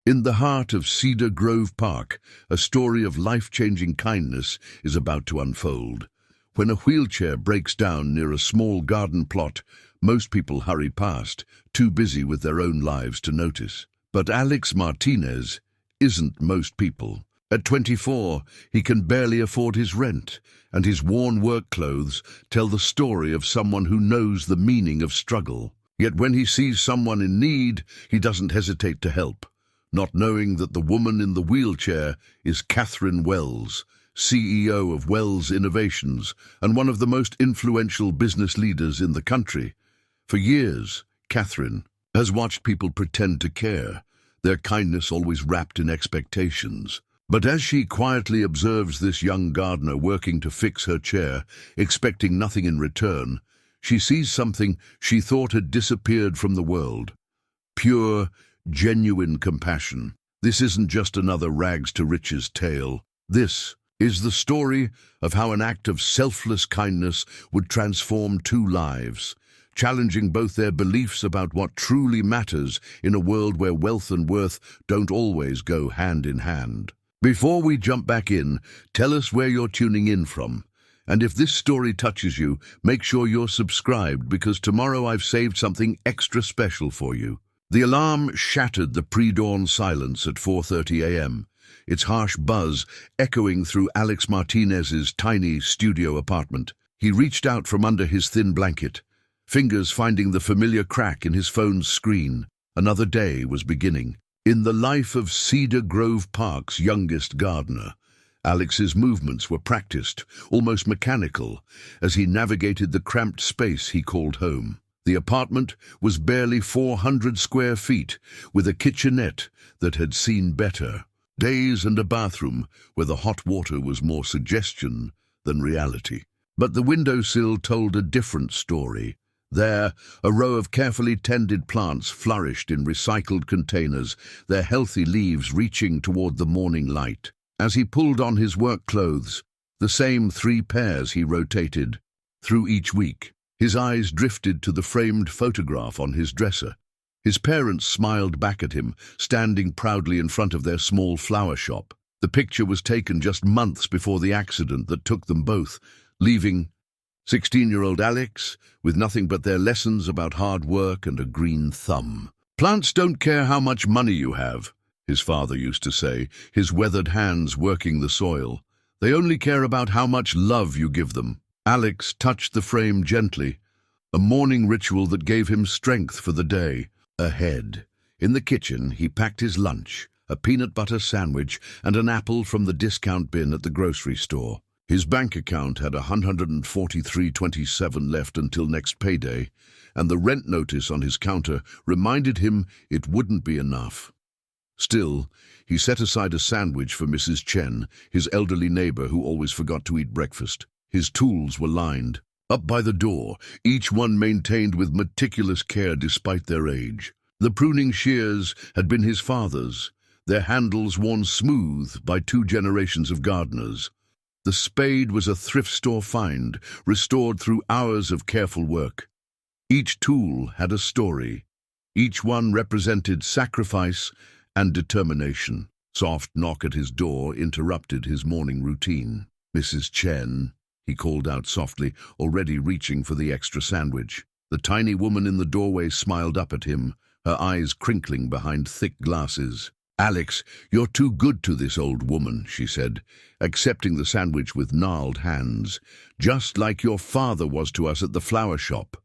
In the heart of Cedar Grove Park, a story of life-changing kindness is about to unfold. When a wheelchair breaks down near a small garden plot, most people hurry past, too busy with their own lives to notice. But Alex Martinez isn't most people. At 24, he can barely afford his rent, and his worn work clothes tell the story of someone who knows the meaning of struggle. Yet when he sees someone in need, he doesn't hesitate to help, not knowing that the woman in the wheelchair is Katherine Wells, CEO of Wells Innovations and one of the most influential business leaders in the country. For years, Katherine has watched people pretend to care, their kindness always wrapped in expectations. But as she quietly observes this young gardener working to fix her chair, expecting nothing in return, she sees something she thought had disappeared from the world. Pure, genuine compassion. This isn't just another rags to riches tale. This is the story of how an act of selfless kindness would transform two lives, challenging both their beliefs about what truly matters in a world where wealth and worth don't always go hand in hand. Before we jump back in, tell us where you're tuning in from. And if this story touches you, make sure you're subscribed, because tomorrow I've saved something extra special for you. The alarm shattered the pre-dawn silence at 4:30 a.m., its harsh buzz echoing through Alex Martinez's tiny studio apartment. He reached out from under his thin blanket, fingers finding the familiar crack in his phone's screen. Another day was beginning. In the life of Cedar Grove Park's youngest gardener, Alex's movements were practiced, almost mechanical, as he navigated the cramped space he called home. The apartment was barely 400 square feet, with a kitchenette that had seen better days and a bathroom where the hot water was more suggestion than reality. But the windowsill told a different story. There, a row of carefully tended plants flourished in recycled containers, their healthy leaves reaching toward the morning light. As he pulled on his work clothes, the same 3 pairs he rotated through each week, his eyes drifted to the framed photograph on his dresser. His parents smiled back at him, standing proudly in front of their small flower shop. The picture was taken just months before the accident that took them both, leaving 16-year-old Alex with nothing but their lessons about hard work and a green thumb. "Plants don't care how much money you have," his father used to say, his weathered hands working the soil. "They only care about how much love you give them." Alex touched the frame gently, a morning ritual that gave him strength for the day ahead. In the kitchen, he packed his lunch, a peanut butter sandwich and an apple from the discount bin at the grocery store. His bank account had $143.27 left until next payday, and the rent notice on his counter reminded him it wouldn't be enough. Still, he set aside a sandwich for Mrs. Chen, his elderly neighbor who always forgot to eat breakfast. His tools were lined up by the door, each one maintained with meticulous care despite their age. The pruning shears had been his father's, their handles worn smooth by 2 generations of gardeners. The spade was a thrift store find, restored through hours of careful work. Each tool had a story. Each one represented sacrifice and determination. Soft knock at his door interrupted his morning routine. "Mrs. Chen," he called out softly, already reaching for the extra sandwich. The tiny woman in the doorway smiled up at him, her eyes crinkling behind thick glasses. "Alex, you're too good to this old woman," she said, accepting the sandwich with gnarled hands. "Just like your father was to us at the flower shop.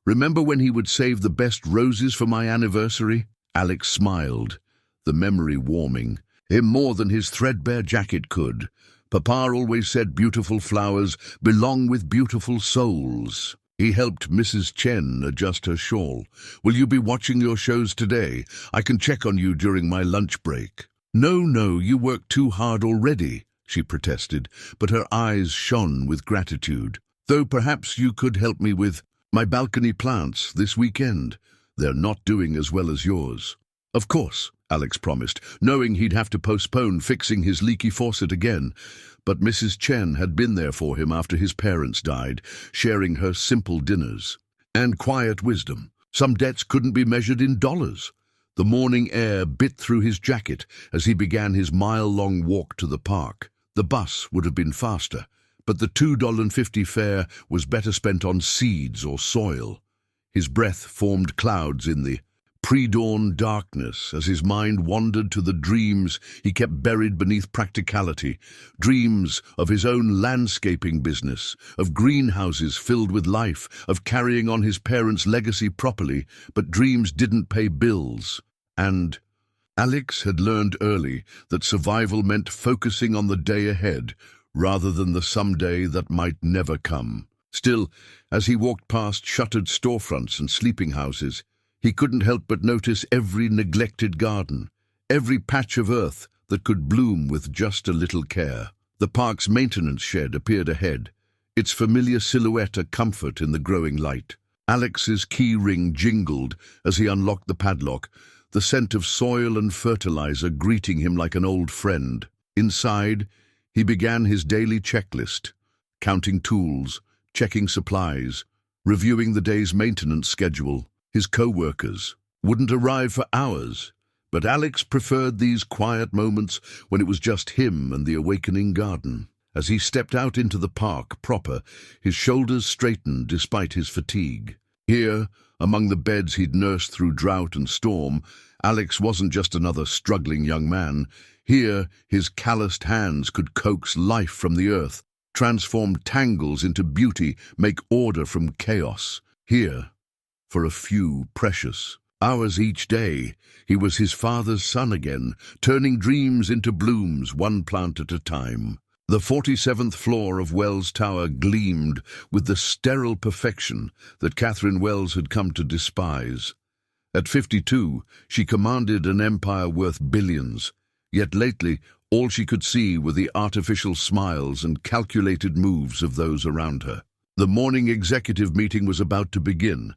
Remember when he would save the best roses for my anniversary?" Alex smiled, the memory warming him more than his threadbare jacket could. "Papa always said beautiful flowers belong with beautiful souls." He helped Mrs. Chen adjust her shawl. "Will you be watching your shows today? I can check on you during my lunch break." No, you work too hard already," she protested, but her eyes shone with gratitude. "Though perhaps you could help me with my balcony plants this weekend. They're not doing as well as yours." "Of course," Alex promised, knowing he'd have to postpone fixing his leaky faucet again. But Mrs. Chen had been there for him after his parents died, sharing her simple dinners and quiet wisdom. Some debts couldn't be measured in dollars. The morning air bit through his jacket as he began his mile-long walk to the park. The bus would have been faster, but the $2.50 fare was better spent on seeds or soil. His breath formed clouds in the pre-dawn darkness as his mind wandered to the dreams he kept buried beneath practicality, dreams of his own landscaping business, of greenhouses filled with life, of carrying on his parents' legacy properly, but dreams didn't pay bills. And Alex had learned early that survival meant focusing on the day ahead rather than the someday that might never come. Still, as he walked past shuttered storefronts and sleeping houses, he couldn't help but notice every neglected garden, every patch of earth that could bloom with just a little care. The park's maintenance shed appeared ahead, its familiar silhouette a comfort in the growing light. Alex's key ring jingled as he unlocked the padlock, the scent of soil and fertilizer greeting him like an old friend. Inside, he began his daily checklist, counting tools, checking supplies, reviewing the day's maintenance schedule. His co-workers wouldn't arrive for hours, but Alex preferred these quiet moments when it was just him and the awakening garden. As he stepped out into the park proper, his shoulders straightened despite his fatigue. Here, among the beds he'd nursed through drought and storm, Alex wasn't just another struggling young man. Here, his calloused hands could coax life from the earth, transform tangles into beauty, make order from chaos. Here, for a few precious hours each day, he was his father's son again, turning dreams into blooms, one plant at a time. The 47th floor of Wells Tower gleamed with the sterile perfection that Katherine Wells had come to despise. At 52, she commanded an empire worth billions, yet lately all she could see were the artificial smiles and calculated moves of those around her. The morning executive meeting was about to begin,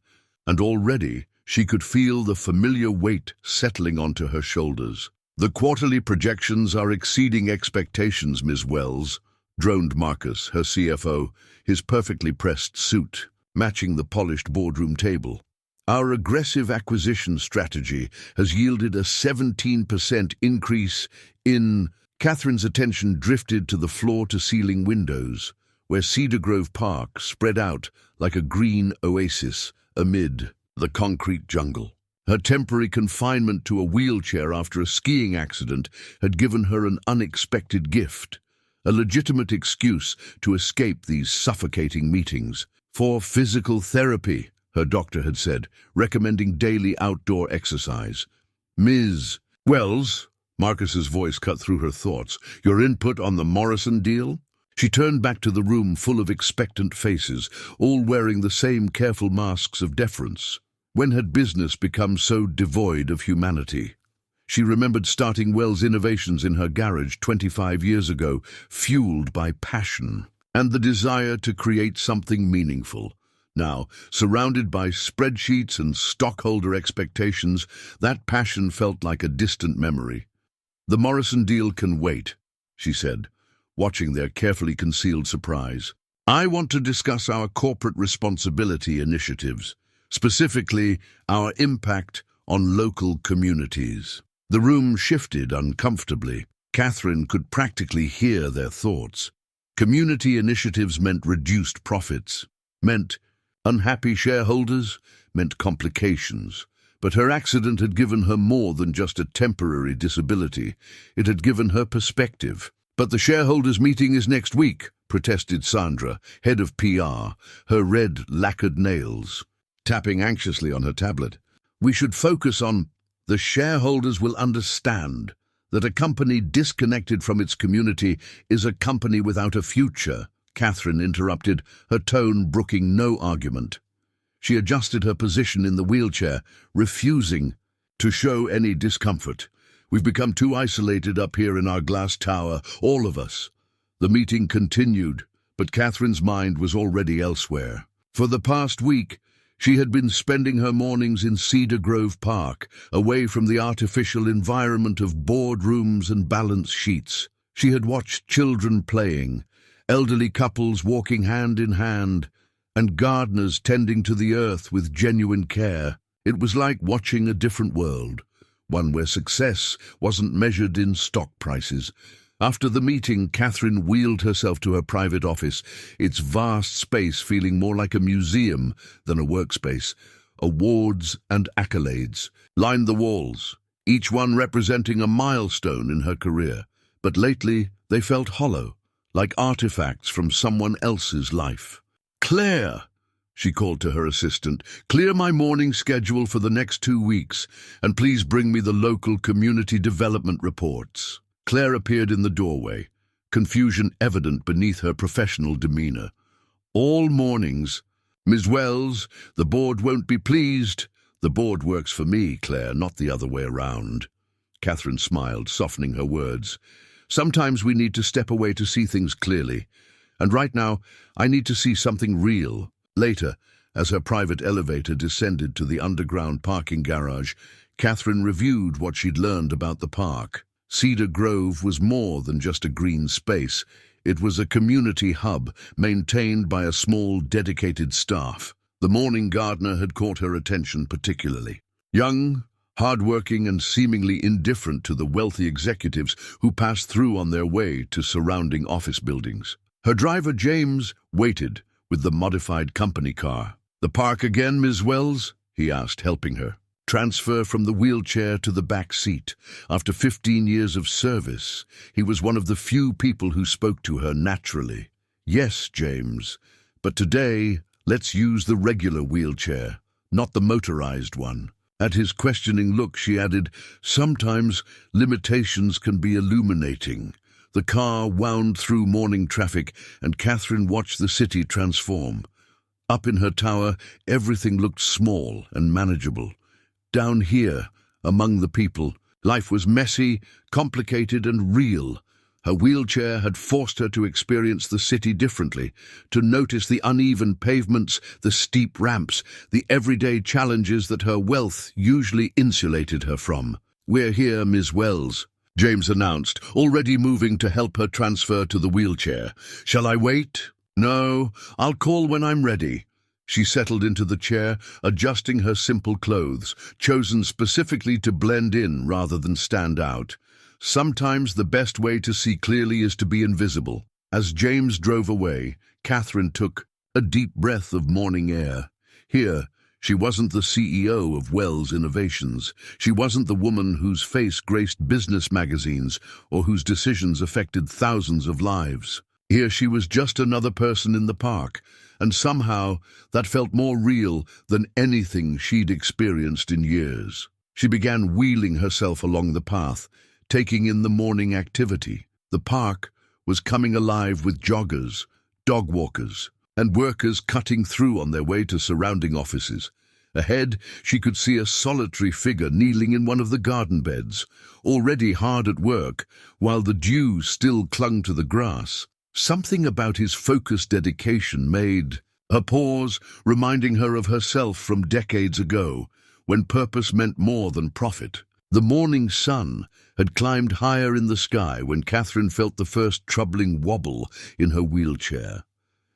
and already she could feel the familiar weight settling onto her shoulders. "The quarterly projections are exceeding expectations, Ms. Wells," droned Marcus, her CFO, his perfectly pressed suit matching the polished boardroom table. "Our aggressive acquisition strategy has yielded a 17% increase in..." Catherine's attention drifted to the floor-to-ceiling windows, where Cedar Grove Park spread out like a green oasis amid the concrete jungle. Her temporary confinement to a wheelchair after a skiing accident had given her an unexpected gift, a legitimate excuse to escape these suffocating meetings. "For physical therapy," her doctor had said, recommending daily outdoor exercise. "Ms. Wells," Marcus's voice cut through her thoughts, "your input on the Morrison deal?" She turned back to the room full of expectant faces, all wearing the same careful masks of deference. When had business become so devoid of humanity? She remembered starting Wells Innovations in her garage 25 years ago, fueled by passion and the desire to create something meaningful. Now, surrounded by spreadsheets and stockholder expectations, that passion felt like a distant memory. "The Morrison deal can wait," she said, watching their carefully concealed surprise. "I want to discuss our corporate responsibility initiatives, specifically our impact on local communities." The room shifted uncomfortably. Katherine could practically hear their thoughts. Community initiatives meant reduced profits, meant unhappy shareholders, meant complications. But her accident had given her more than just a temporary disability. It had given her perspective. "But the shareholders' meeting is next week," protested Sandra, head of PR, her red lacquered nails tapping anxiously on her tablet. "We should focus on..." "The shareholders will understand that a company disconnected from its community is a company without a future," Katherine interrupted, her tone brooking no argument. She adjusted her position in the wheelchair, refusing to show any discomfort. "We've become too isolated up here in our glass tower, all of us." The meeting continued, but Katherine's mind was already elsewhere. For the past week, she had been spending her mornings in Cedar Grove Park, away from the artificial environment of boardrooms and balance sheets. She had watched children playing, elderly couples walking hand in hand, and gardeners tending to the earth with genuine care. It was like watching a different world, one where success wasn't measured in stock prices. After the meeting, Katherine wheeled herself to her private office, its vast space feeling more like a museum than a workspace. Awards and accolades lined the walls, each one representing a milestone in her career. But lately, they felt hollow, like artifacts from someone else's life. "Claire," she called to her assistant, "clear my morning schedule for the next 2 weeks, and please bring me the local community development reports." Claire appeared in the doorway, confusion evident beneath her professional demeanor. "All mornings. Ms. Wells, the board won't be pleased." "The board works for me, Claire, not the other way around." Katherine smiled, softening her words. "Sometimes we need to step away to see things clearly. And right now, I need to see something real." Later, as her private elevator descended to the underground parking garage, Katherine reviewed what she'd learned about the park. Cedar Grove was more than just a green space. It was a community hub maintained by a small, dedicated staff. The morning gardener had caught her attention particularly. Young, hard-working and seemingly indifferent to the wealthy executives who passed through on their way to surrounding office buildings. Her driver, James, waited with the modified company car. "The park again, Ms. Wells?" he asked, helping her. Transfer from the wheelchair to the back seat. After 15 years of service, he was one of the few people who spoke to her naturally. "Yes, James, but today, let's use the regular wheelchair, not the motorized one." At his questioning look, she added, "Sometimes limitations can be illuminating." The car wound through morning traffic, and Katherine watched the city transform. Up in her tower, everything looked small and manageable. Down here, among the people, life was messy, complicated and real. Her wheelchair had forced her to experience the city differently, to notice the uneven pavements, the steep ramps, the everyday challenges that her wealth usually insulated her from. "We're here, Ms. Wells," James announced, already moving to help her transfer to the wheelchair. "Shall I wait?" "No, I'll call when I'm ready." She settled into the chair, adjusting her simple clothes, chosen specifically to blend in rather than stand out. Sometimes the best way to see clearly is to be invisible. As James drove away, Katherine took a deep breath of morning air. Here, she wasn't the CEO of Wells Innovations. She wasn't the woman whose face graced business magazines or whose decisions affected thousands of lives. Here she was just another person in the park, and somehow that felt more real than anything she'd experienced in years. She began wheeling herself along the path, taking in the morning activity. The park was coming alive with joggers, dog walkers, and workers cutting through on their way to surrounding offices. Ahead, she could see a solitary figure kneeling in one of the garden beds, already hard at work, while the dew still clung to the grass. Something about his focused dedication made her pause, reminding her of herself from decades ago, when purpose meant more than profit. The morning sun had climbed higher in the sky when Katherine felt the first troubling wobble in her wheelchair.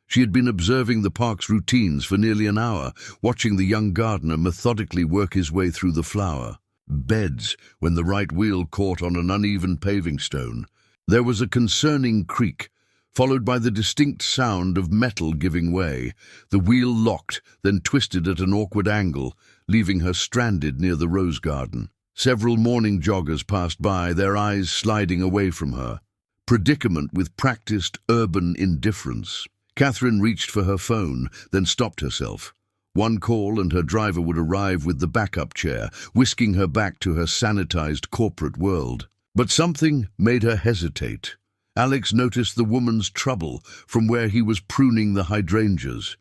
She had been observing the park's routines for nearly an hour, watching the young gardener methodically work his way through the flower beds when the right wheel caught on an uneven paving stone. There was a concerning creak, followed by the distinct sound of metal giving way. The wheel locked, then twisted at an awkward angle, leaving her stranded near the rose garden. Several morning joggers passed by, their eyes sliding away from her. Predicament with practiced urban indifference. Katherine reached for her phone, then stopped herself. One call and her driver would arrive with the backup chair, whisking her back to her sanitized corporate world. But something made her hesitate. Alex noticed the woman's trouble from where he was pruning the hydrangeas.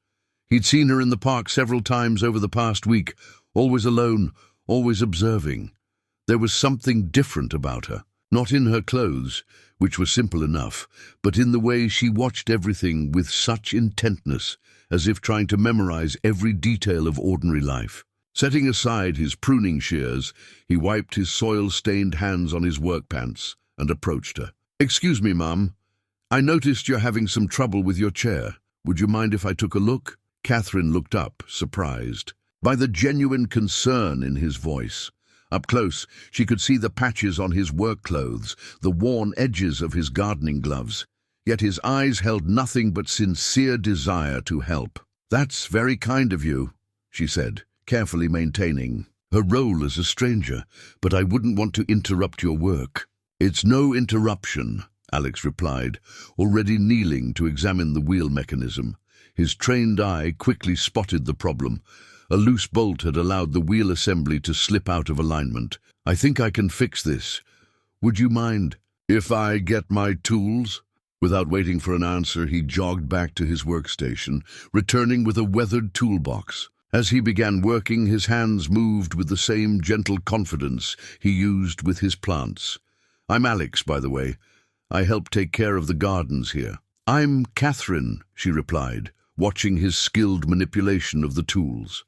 He'd seen her in the park several times over the past week, always alone, always observing. There was something different about her, not in her clothes, which were simple enough, but in the way she watched everything with such intentness, as if trying to memorize every detail of ordinary life. Setting aside his pruning shears, he wiped his soil-stained hands on his work pants and approached her. "Excuse me, Mum. I noticed you're having some trouble with your chair. Would you mind if I took a look?" Katherine looked up, surprised by the genuine concern in his voice. Up close, she could see the patches on his work clothes, the worn edges of his gardening gloves. Yet his eyes held nothing but sincere desire to help. "That's very kind of you," she said, carefully maintaining her role as a stranger, "but I wouldn't want to interrupt your work." "It's no interruption," Alex replied, already kneeling to examine the wheel mechanism. His trained eye quickly spotted the problem. A loose bolt had allowed the wheel assembly to slip out of alignment. "I think I can fix this. Would you mind if I get my tools?" Without waiting for an answer, he jogged back to his workstation, returning with a weathered toolbox. As he began working, his hands moved with the same gentle confidence he used with his plants. "I'm Alex, by the way. I help take care of the gardens here." "I'm Katherine," she replied, watching his skilled manipulation of the tools.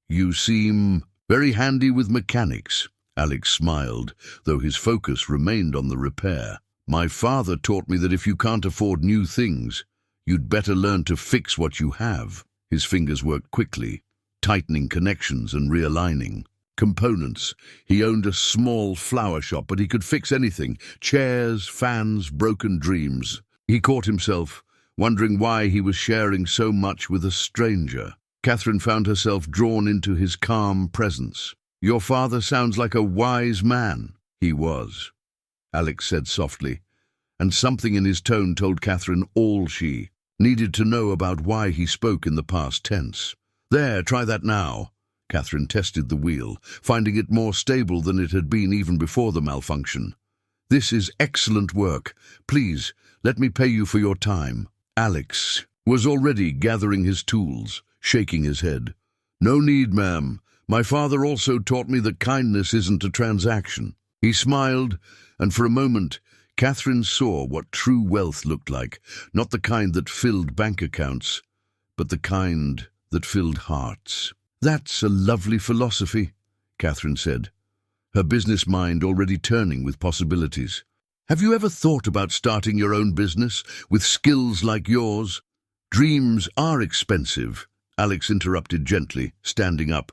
"You seem very handy with mechanics." Alex smiled, though his focus remained on the repair. "My father taught me that if you can't afford new things, you'd better learn to fix what you have." His fingers worked quickly, tightening connections and realigning components. He owned a small flower shop, but he could fix anything: chairs, fans, broken dreams. He caught himself wondering why he was sharing so much with a stranger. Katherine found herself drawn into his calm presence. "Your father sounds like a wise man." "He was," Alex said softly, and something in his tone told Katherine all she needed to know about why he spoke in the past tense. "There, try that now." Katherine tested the wheel, finding it more stable than it had been even before the malfunction. "This is excellent work. Please, let me pay you for your time." Alex was already gathering his tools, shaking his head. "No need, ma'am. My father also taught me that kindness isn't a transaction." He smiled, and for a moment, Katherine saw what true wealth looked like, not the kind that filled bank accounts, but the kind that filled hearts. "That's a lovely philosophy," Katherine said, her business mind already turning with possibilities. "Have you ever thought about starting your own business with skills like yours?" "Dreams are expensive," Alex interrupted gently, standing up,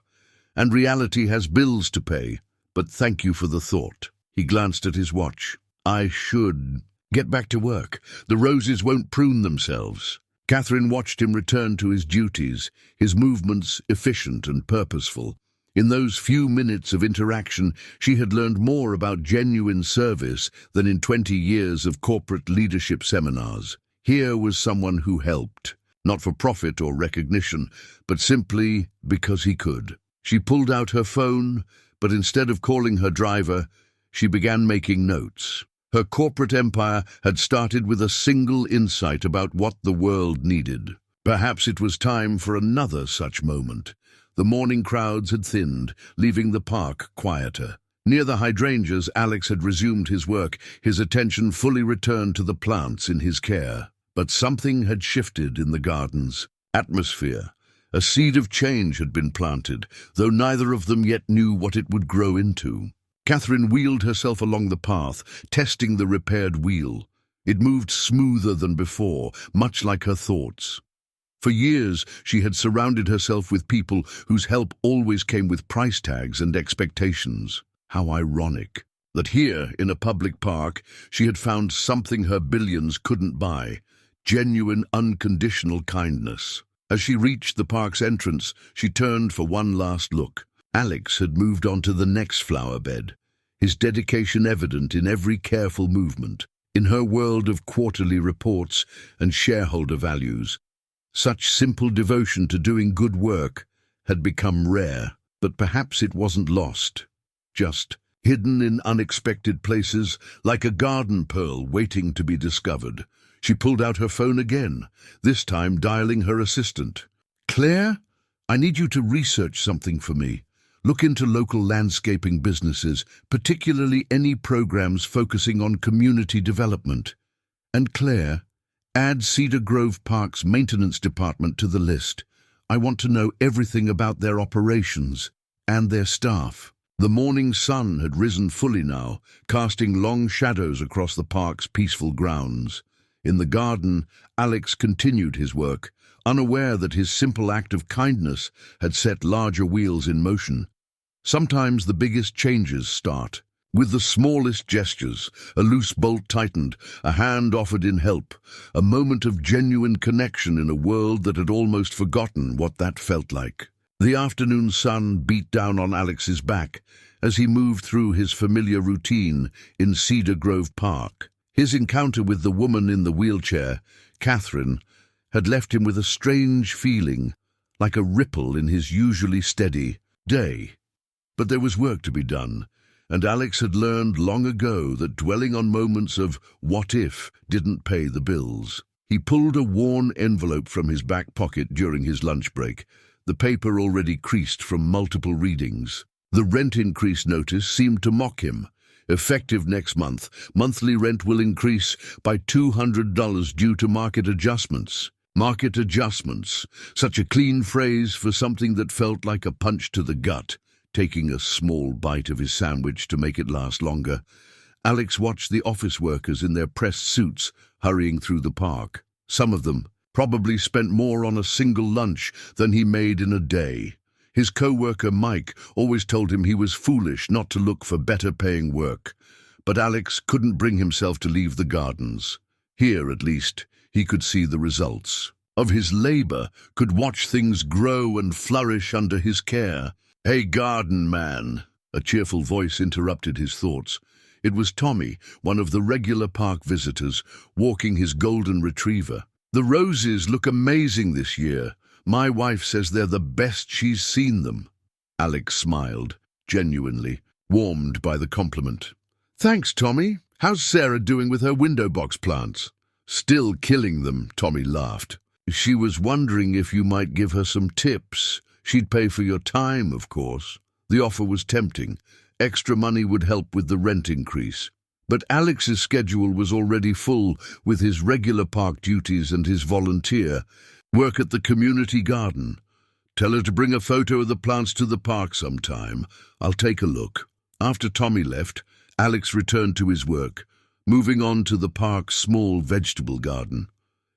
"and reality has bills to pay, but thank you for the thought." He glanced at his watch. "I should get back to work. The roses won't prune themselves." Katherine watched him return to his duties, his movements efficient and purposeful. In those few minutes of interaction, she had learned more about genuine service than in 20 years of corporate leadership seminars. Here was someone who helped, not for profit or recognition, but simply because he could. She pulled out her phone, but instead of calling her driver, she began making notes. Her corporate empire had started with a single insight about what the world needed. Perhaps it was time for another such moment. The morning crowds had thinned, leaving the park quieter. Near the hydrangeas, Alex had resumed his work, his attention fully returned to the plants in his care. But something had shifted in the garden's atmosphere. A seed of change had been planted, though neither of them yet knew what it would grow into. Katherine wheeled herself along the path, testing the repaired wheel. It moved smoother than before, much like her thoughts. For years, she had surrounded herself with people whose help always came with price tags and expectations. How ironic that here, in a public park, she had found something her billions couldn't buy: genuine, unconditional kindness. As she reached the park's entrance, she turned for one last look. Alex had moved on to the next flower bed, his dedication evident in every careful movement. In her world of quarterly reports and shareholder values, such simple devotion to doing good work had become rare. But perhaps it wasn't lost, just hidden in unexpected places, like a garden pearl waiting to be discovered. She pulled out her phone again, this time dialing her assistant. "Claire, I need you to research something for me. Look into local landscaping businesses, particularly any programs focusing on community development. And Claire, add Cedar Grove Park's maintenance department to the list. I want to know everything about their operations and their staff." The morning sun had risen fully now, casting long shadows across the park's peaceful grounds. In the garden, Alex continued his work, unaware that his simple act of kindness had set larger wheels in motion. Sometimes the biggest changes start with the smallest gestures, a loose bolt tightened, a hand offered in help, a moment of genuine connection in a world that had almost forgotten what that felt like. The afternoon sun beat down on Alex's back as he moved through his familiar routine in Cedar Grove Park. His encounter with the woman in the wheelchair, Katherine, had left him with a strange feeling, like a ripple in his usually steady day. But there was work to be done, and Alex had learned long ago that dwelling on moments of what if didn't pay the bills. He pulled a worn envelope from his back pocket during his lunch break, the paper already creased from multiple readings. The rent increase notice seemed to mock him. Effective next month, monthly rent will increase by $200 due to market adjustments. Market adjustments, such a clean phrase for something that felt like a punch to the gut. Taking a small bite of his sandwich to make it last longer, Alex watched the office workers in their pressed suits hurrying through the park. Some of them probably spent more on a single lunch than he made in a day. His co-worker Mike always told him he was foolish not to look for better-paying work, but Alex couldn't bring himself to leave the gardens. Here, at least, he could see the results of his labor, could watch things grow and flourish under his care. "Hey, garden man," a cheerful voice interrupted his thoughts. It was Tommy, one of the regular park visitors, walking his golden retriever. "The roses look amazing this year. My wife says they're the best she's seen them." Alex smiled, genuinely warmed by the compliment. "Thanks, Tommy. How's Sarah doing with her window box plants?" "Still killing them," Tommy laughed. "She was wondering if you might give her some tips. She'd pay for your time, of course." The offer was tempting. Extra money would help with the rent increase. But Alex's schedule was already full with his regular park duties and his volunteer work at the community garden. "Tell her to bring a photo of the plants to the park sometime. I'll take a look." After Tommy left, Alex returned to his work, moving on to the park's small vegetable garden.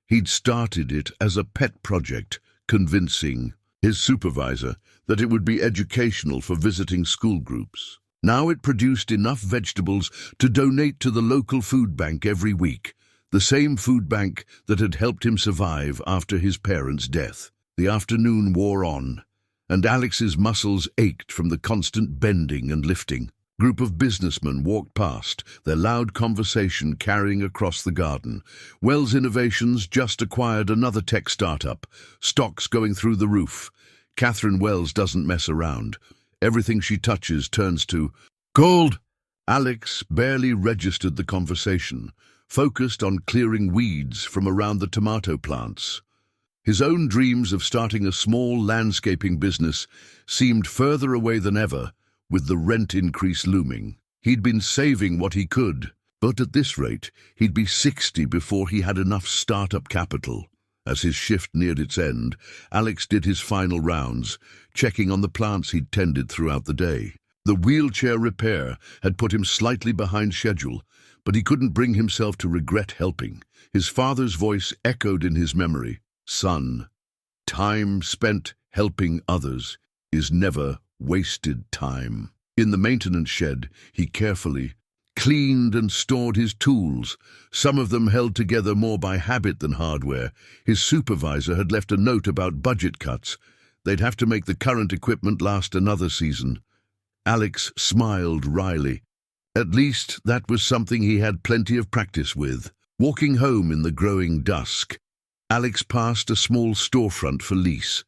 He'd started it as a pet project, convincing his supervisor that it would be educational for visiting school groups. Now it produced enough vegetables to donate to the local food bank every week, the same food bank that had helped him survive after his parents' death. The afternoon wore on, and Alex's muscles ached from the constant bending and lifting. A group of businessmen walked past, their loud conversation carrying across the garden. Wells Innovations just acquired another tech startup, stocks going through the roof. Katherine Wells doesn't mess around. Everything she touches turns to gold. Alex barely registered the conversation, focused on clearing weeds from around the tomato plants. His own dreams of starting a small landscaping business seemed further away than ever, with the rent increase looming. He'd been saving what he could, but at this rate, he'd be 60 before he had enough startup capital. As his shift neared its end, Alex did his final rounds, checking on the plants he'd tended throughout the day. The wheelchair repair had put him slightly behind schedule, but he couldn't bring himself to regret helping. His father's voice echoed in his memory. "Son, time spent helping others is never wasted time." In the maintenance shed, he carefully cleaned and stored his tools, some of them held together more by habit than hardware. His supervisor had left a note about budget cuts. They'd have to make the current equipment last another season. Alex smiled wryly. At least that was something he had plenty of practice with. Walking home in the growing dusk, Alex passed a small storefront for lease.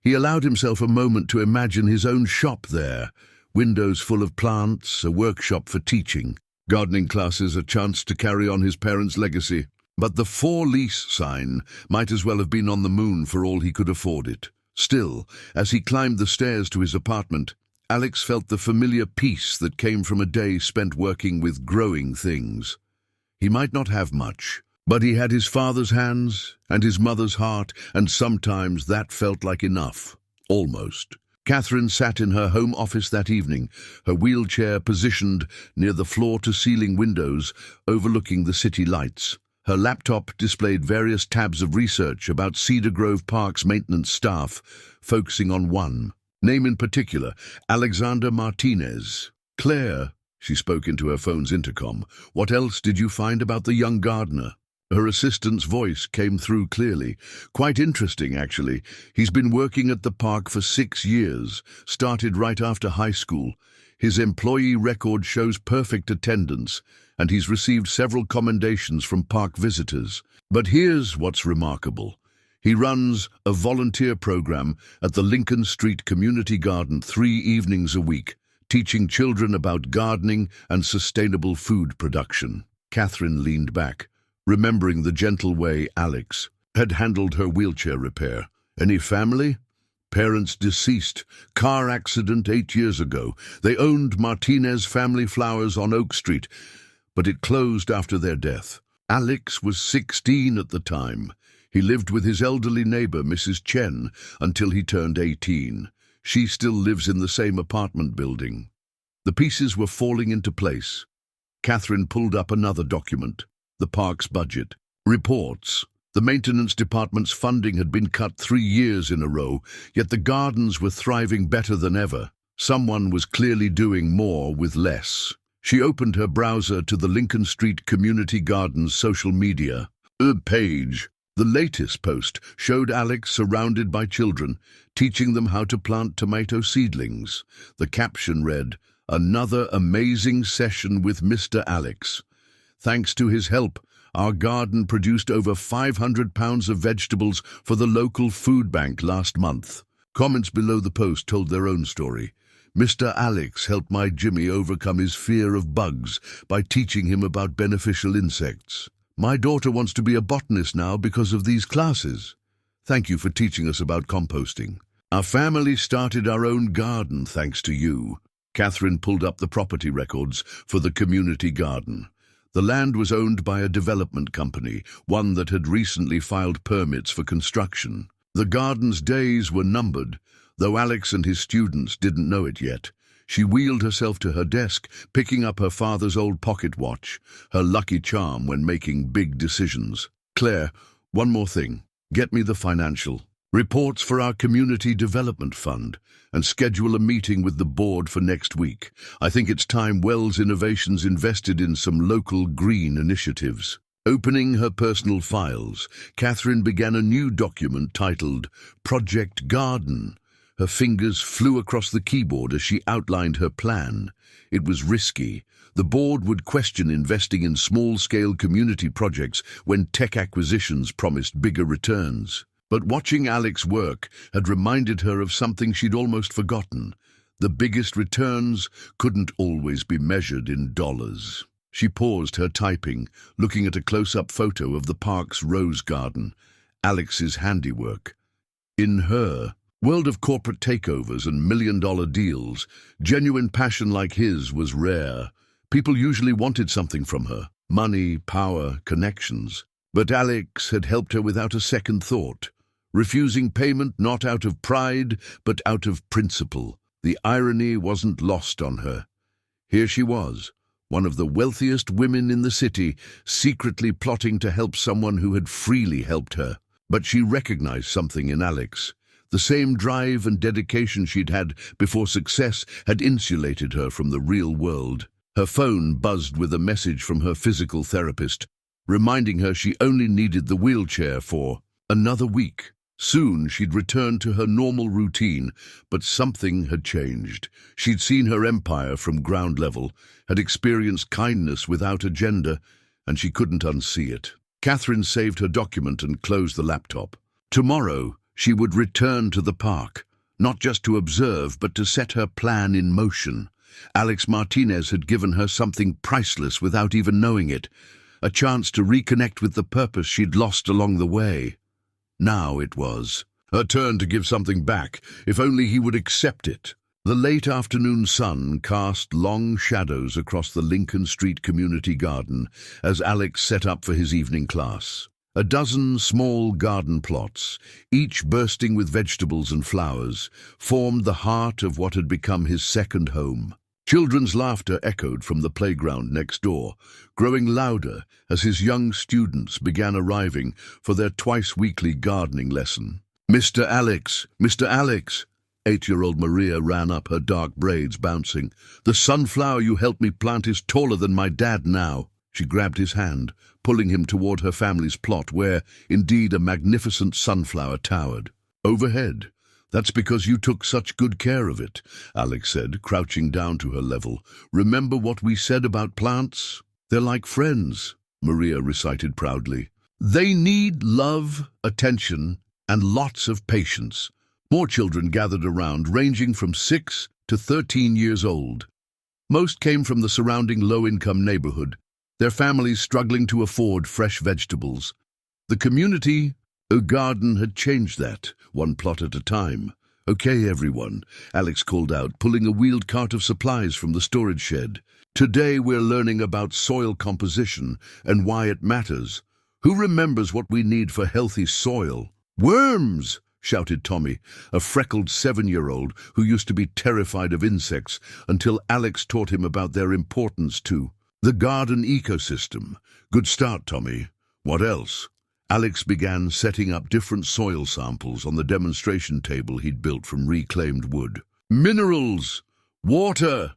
He allowed himself a moment to imagine his own shop there, windows full of plants, a workshop for teaching, gardening classes, a chance to carry on his parents' legacy. But the for lease sign might as well have been on the moon for all he could afford it. Still, as he climbed the stairs to his apartment, Alex felt the familiar peace that came from a day spent working with growing things. He might not have much, but he had his father's hands and his mother's heart, and sometimes that felt like enough. Almost. Katherine sat in her home office that evening, her wheelchair positioned near the floor-to-ceiling windows overlooking the city lights. Her laptop displayed various tabs of research about Cedar Grove Park's maintenance staff, focusing on one, Name in particular, Alexander Martinez. Claire, she spoke into her phone's intercom, what else did you find about the young gardener? Her assistant's voice came through clearly. Quite interesting, actually. He's been working at the park for 6 years, started right after high school. His employee record shows perfect attendance, and he's received several commendations from park visitors. But here's what's remarkable. He runs a volunteer program at the Lincoln Street Community Garden 3 evenings a week, teaching children about gardening and sustainable food production. Katherine leaned back, remembering the gentle way Alex had handled her wheelchair repair. Any family? Parents deceased. Car accident 8 years ago. They owned Martinez Family Flowers on Oak Street, but it closed after their death. Alex was 16 at the time. He lived with his elderly neighbor, Mrs. Chen, until he turned 18. She still lives in the same apartment building. The pieces were falling into place. Katherine pulled up another document. The park's budget. Reports. The maintenance department's funding had been cut 3 years in a row, yet the gardens were thriving better than ever. Someone was clearly doing more with less. She opened her browser to the Lincoln Street Community Gardens social media page. The latest post showed Alex surrounded by children, teaching them how to plant tomato seedlings. The caption read, "Another amazing session with Mr. Alex. Thanks to his help, our garden produced over 500 pounds of vegetables for the local food bank last month." Comments below the post told their own story. Mr. Alex helped my Jimmy overcome his fear of bugs by teaching him about beneficial insects. My daughter wants to be a botanist now because of these classes. Thank you for teaching us about composting. Our family started our own garden thanks to you. Katherine pulled up the property records for the community garden. The land was owned by a development company, one that had recently filed permits for construction. The garden's days were numbered, though Alex and his students didn't know it yet. She wheeled herself to her desk, picking up her father's old pocket watch, her lucky charm when making big decisions. Claire, one more thing. Get me the financial reports for our community development fund and schedule a meeting with the board for next week. I think it's time Wells Innovations invested in some local green initiatives. Opening her personal files, Katherine began a new document titled Project Garden. Her fingers flew across the keyboard as she outlined her plan. It was risky. The board would question investing in small-scale community projects when tech acquisitions promised bigger returns. But watching Alex work had reminded her of something she'd almost forgotten. The biggest returns couldn't always be measured in dollars. She paused her typing, looking at a close-up photo of the park's rose garden, Alex's handiwork. In her world of corporate takeovers and million-dollar deals, genuine passion like his was rare. People usually wanted something from her: money, power, connections. But Alex had helped her without a second thought, refusing payment not out of pride, but out of principle. The irony wasn't lost on her. Here she was, one of the wealthiest women in the city, secretly plotting to help someone who had freely helped her. But she recognized something in Alex. The same drive and dedication she'd had before success had insulated her from the real world. Her phone buzzed with a message from her physical therapist, reminding her she only needed the wheelchair for another week. Soon she'd return to her normal routine, but something had changed. She'd seen her empire from ground level, had experienced kindness without agenda, and she couldn't unsee it. Katherine saved her document and closed the laptop. Tomorrow, she would return to the park, not just to observe, but to set her plan in motion. Alex Martinez had given her something priceless without even knowing it, a chance to reconnect with the purpose she'd lost along the way. Now it was her turn to give something back, if only he would accept it. The late afternoon sun cast long shadows across the Lincoln Street Community Garden as Alex set up for his evening class. A dozen small garden plots, each bursting with vegetables and flowers, formed the heart of what had become his second home. Children's laughter echoed from the playground next door, growing louder as his young students began arriving for their twice-weekly gardening lesson. "Mr. Alex, Mr. Alex!" 8-year-old Maria ran up, her dark braids bouncing. "The sunflower you helped me plant is taller than my dad now." She grabbed his hand, pulling him toward her family's plot where, indeed, a magnificent sunflower towered. "Overhead. That's because you took such good care of it," Alex said, crouching down to her level. "Remember what we said about plants? They're like friends," Maria recited proudly. "They need love, attention, and lots of patience." More children gathered around, ranging from 6 to 13 years old. Most came from the surrounding low-income neighborhood, their families struggling to afford fresh vegetables. The community, a garden, had changed that, one plot at a time. "Okay, everyone," Alex called out, pulling a wheeled cart of supplies from the storage shed. "Today we're learning about soil composition and why it matters. Who remembers what we need for healthy soil?" "Worms!" shouted Tommy, a freckled 7-year-old who used to be terrified of insects until Alex taught him about their importance to the garden ecosystem. "Good start, Tommy. What else?" Alex began setting up different soil samples on the demonstration table he'd built from reclaimed wood. "Minerals! Water!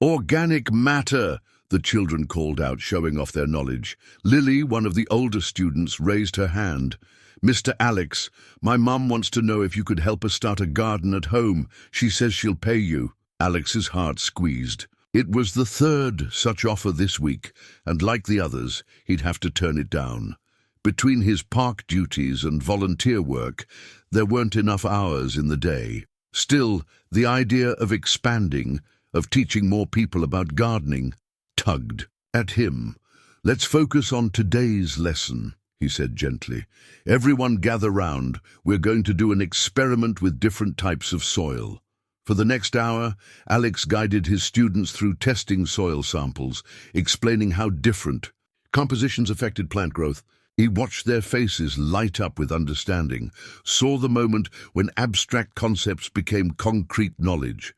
Organic matter!" the children called out, showing off their knowledge. Lily, one of the older students, raised her hand. "Mr. Alex, my mum wants to know if you could help us start a garden at home. She says she'll pay you." Alex's heart squeezed. It was the third such offer this week, and like the others, he'd have to turn it down. Between his park duties and volunteer work, there weren't enough hours in the day. Still, the idea of expanding, of teaching more people about gardening, tugged at him. "Let's focus on today's lesson," he said gently. "Everyone gather round. We're going to do an experiment with different types of soil." For the next hour, Alex guided his students through testing soil samples, explaining how different compositions affected plant growth. He watched their faces light up with understanding, saw the moment when abstract concepts became concrete knowledge.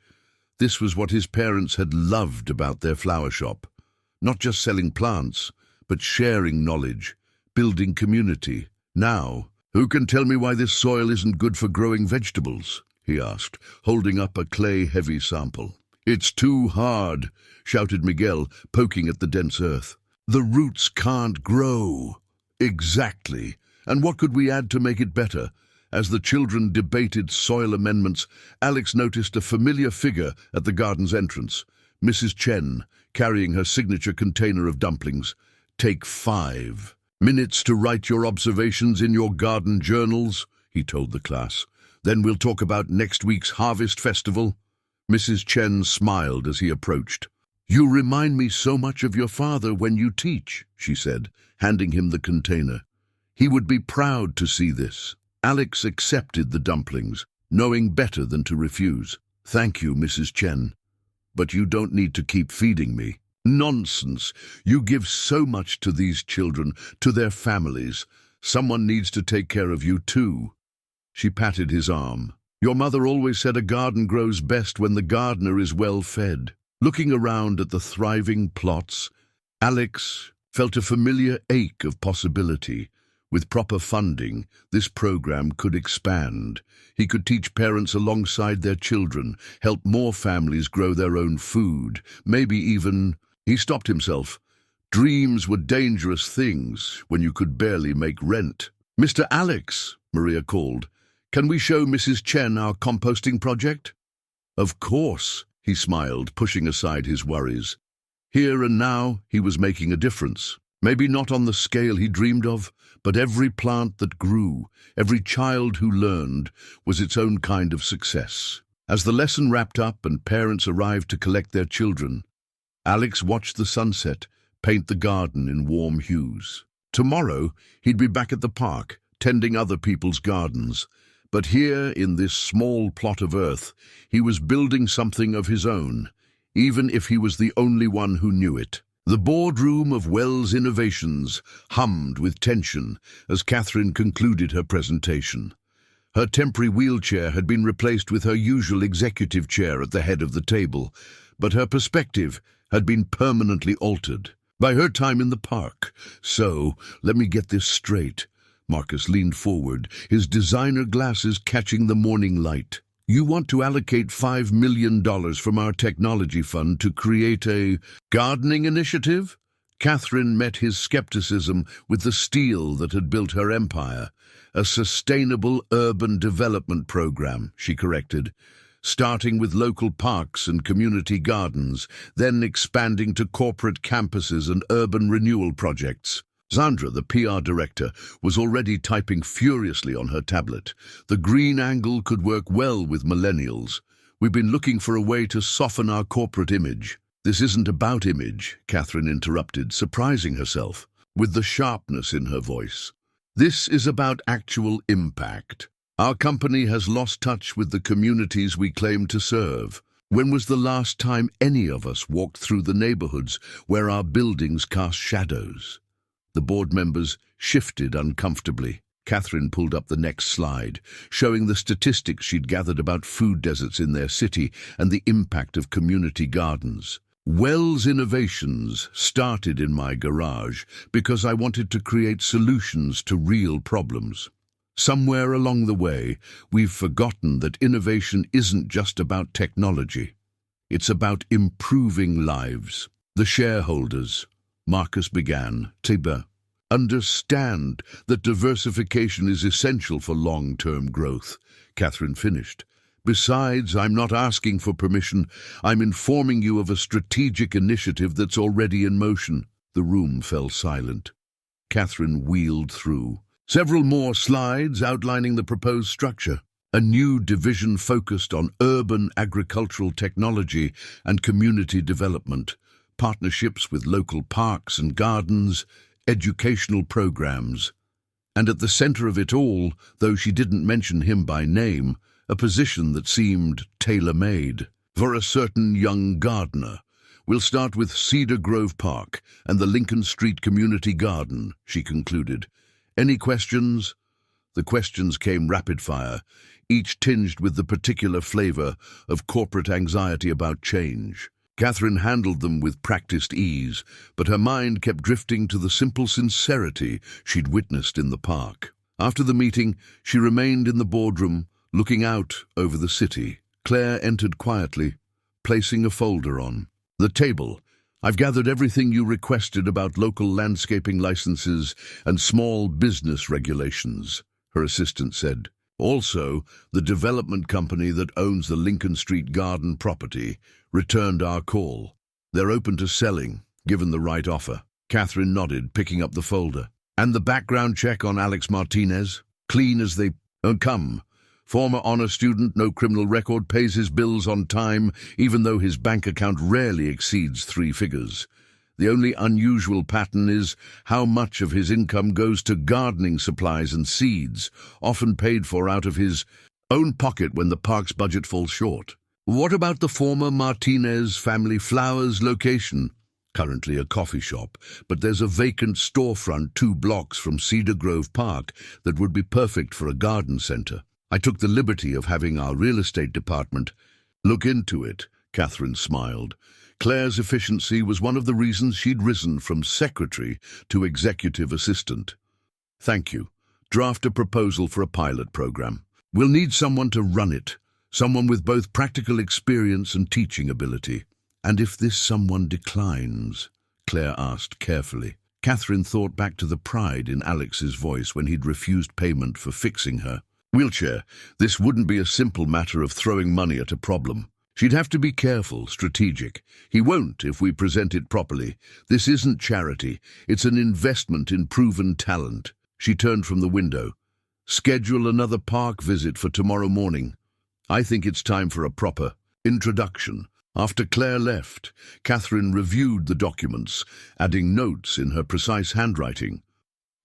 This was what his parents had loved about their flower shop. Not just selling plants, but sharing knowledge, building community. "Now, who can tell me why this soil isn't good for growing vegetables?" he asked, holding up a clay-heavy sample. "It's too hard," shouted Miguel, poking at the dense earth. "The roots can't grow." "Exactly. And what could we add to make it better?" As the children debated soil amendments, Alex noticed a familiar figure at the garden's entrance. Mrs. Chen, carrying her signature container of dumplings. "Take 5 minutes to write your observations in your garden journals," he told the class. "Then we'll talk about next week's harvest festival." Mrs. Chen smiled as he approached. "You remind me so much of your father when you teach," she said, handing him the container. He would be proud to see this. Alex accepted the dumplings, knowing better than to refuse. "Thank you, Mrs. Chen. But you don't need to keep feeding me." "Nonsense. You give so much to these children, to their families. Someone needs to take care of you too." She patted his arm. "Your mother always said a garden grows best when the gardener is well fed." Looking around at the thriving plots, Alex felt a familiar ache of possibility. With proper funding, this program could expand. He could teach parents alongside their children, help more families grow their own food, maybe even... He stopped himself. Dreams were dangerous things when you could barely make rent. "Mr. Alex," Maria called, "can we show Mrs. Chen our composting project?" "Of course," he smiled, pushing aside his worries. Here and now, he was making a difference. Maybe not on the scale he dreamed of, but every plant that grew, every child who learned, was its own kind of success. As the lesson wrapped up and parents arrived to collect their children, Alex watched the sunset paint the garden in warm hues. Tomorrow, he'd be back at the park, tending other people's gardens. But here, in this small plot of earth, he was building something of his own, even if he was the only one who knew it. The boardroom of Wells Innovations hummed with tension as Katherine concluded her presentation. Her temporary wheelchair had been replaced with her usual executive chair at the head of the table, but her perspective had been permanently altered by her time in the park. "So, let me get this straight." Marcus leaned forward, his designer glasses catching the morning light. You want to allocate $5 million from our technology fund to create a gardening initiative? Katherine met his skepticism with the steel that had built her empire. A sustainable urban development program, she corrected, starting with local parks and community gardens, then expanding to corporate campuses and urban renewal projects. Zandra, the PR director, was already typing furiously on her tablet. The green angle could work well with millennials. We've been looking for a way to soften our corporate image. This isn't about image, Katherine interrupted, surprising herself, with the sharpness in her voice. This is about actual impact. Our company has lost touch with the communities we claim to serve. When was the last time any of us walked through the neighborhoods where our buildings cast shadows? The board members shifted uncomfortably. Katherine pulled up the next slide, showing the statistics she'd gathered about food deserts in their city and the impact of community gardens. Wells Innovations started in my garage because I wanted to create solutions to real problems. Somewhere along the way, we've forgotten that innovation isn't just about technology. It's about improving lives. The shareholders, Marcus began, Tiber, understand that diversification is essential for long-term growth, Katherine finished. Besides, I'm not asking for permission. I'm informing you of a strategic initiative that's already in motion. The room fell silent. Katherine wheeled through. Several more slides outlining the proposed structure. A new division focused on urban agricultural technology and community development, partnerships with local parks and gardens, educational programs. And at the center of it all, though she didn't mention him by name, a position that seemed tailor-made for a certain young gardener. We'll start with Cedar Grove Park and the Lincoln Street Community Garden, she concluded. Any questions? The questions came rapid-fire, each tinged with the particular flavor of corporate anxiety about change. Katherine handled them with practiced ease, but her mind kept drifting to the simple sincerity she'd witnessed in the park. After the meeting, she remained in the boardroom, looking out over the city. Claire entered quietly, placing a folder on the table. I've gathered everything you requested about local landscaping licenses and small business regulations, her assistant said. Also, the development company that owns the Lincoln Street Garden property returned our call. They're open to selling, given the right offer. Katherine nodded, picking up the folder. And the background check on Alex Martinez? Clean as they come. Former honor student, no criminal record, pays his bills on time, even though his bank account rarely exceeds 3 figures. The only unusual pattern is how much of his income goes to gardening supplies and seeds, often paid for out of his own pocket when the park's budget falls short. What about the former Martinez family flowers location? Currently a coffee shop, but there's a vacant storefront 2 blocks from Cedar Grove Park that would be perfect for a garden center. I took the liberty of having our real estate department look into it, Katherine smiled. Claire's efficiency was one of the reasons she'd risen from secretary to executive assistant. Thank you. Draft a proposal for a pilot program. We'll need someone to run it, someone with both practical experience and teaching ability. And if this someone declines? Claire asked carefully. Katherine thought back to the pride in Alex's voice when he'd refused payment for fixing her wheelchair. This wouldn't be a simple matter of throwing money at a problem. She'd have to be careful, strategic. He won't if we present it properly. This isn't charity. It's an investment in proven talent. She turned from the window. Schedule another park visit for tomorrow morning. I think it's time for a proper introduction. After Claire left, Katherine reviewed the documents, adding notes in her precise handwriting.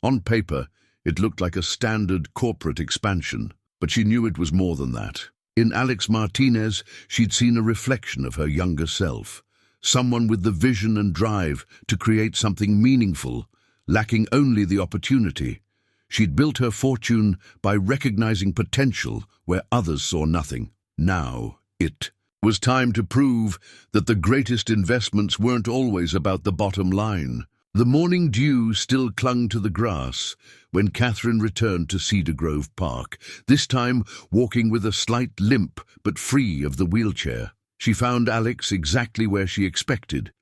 On paper, it looked like a standard corporate expansion, but she knew it was more than that. In Alex Martinez, she'd seen a reflection of her younger self, someone with the vision and drive to create something meaningful, lacking only the opportunity. She'd built her fortune by recognizing potential where others saw nothing. Now it was time to prove that the greatest investments weren't always about the bottom line. The morning dew still clung to the grass when Katherine returned to Cedar Grove Park, this time walking with a slight limp but free of the wheelchair. She found Alex exactly where she expected,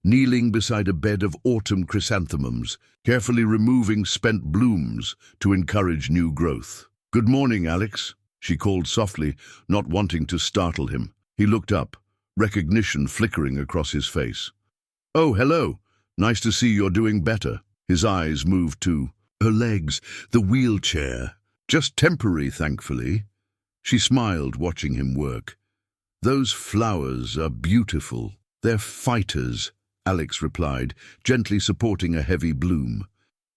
kneeling beside a bed of autumn chrysanthemums, carefully removing spent blooms to encourage new growth. "Good morning, Alex," she called softly, not wanting to startle him. He looked up, recognition flickering across his face. "Oh, hello. Nice to see you're doing better." His eyes moved to her legs, the wheelchair. "Just temporary, thankfully." She smiled, watching him work. "Those flowers are beautiful. They're fighters," Alex replied, gently supporting a heavy bloom.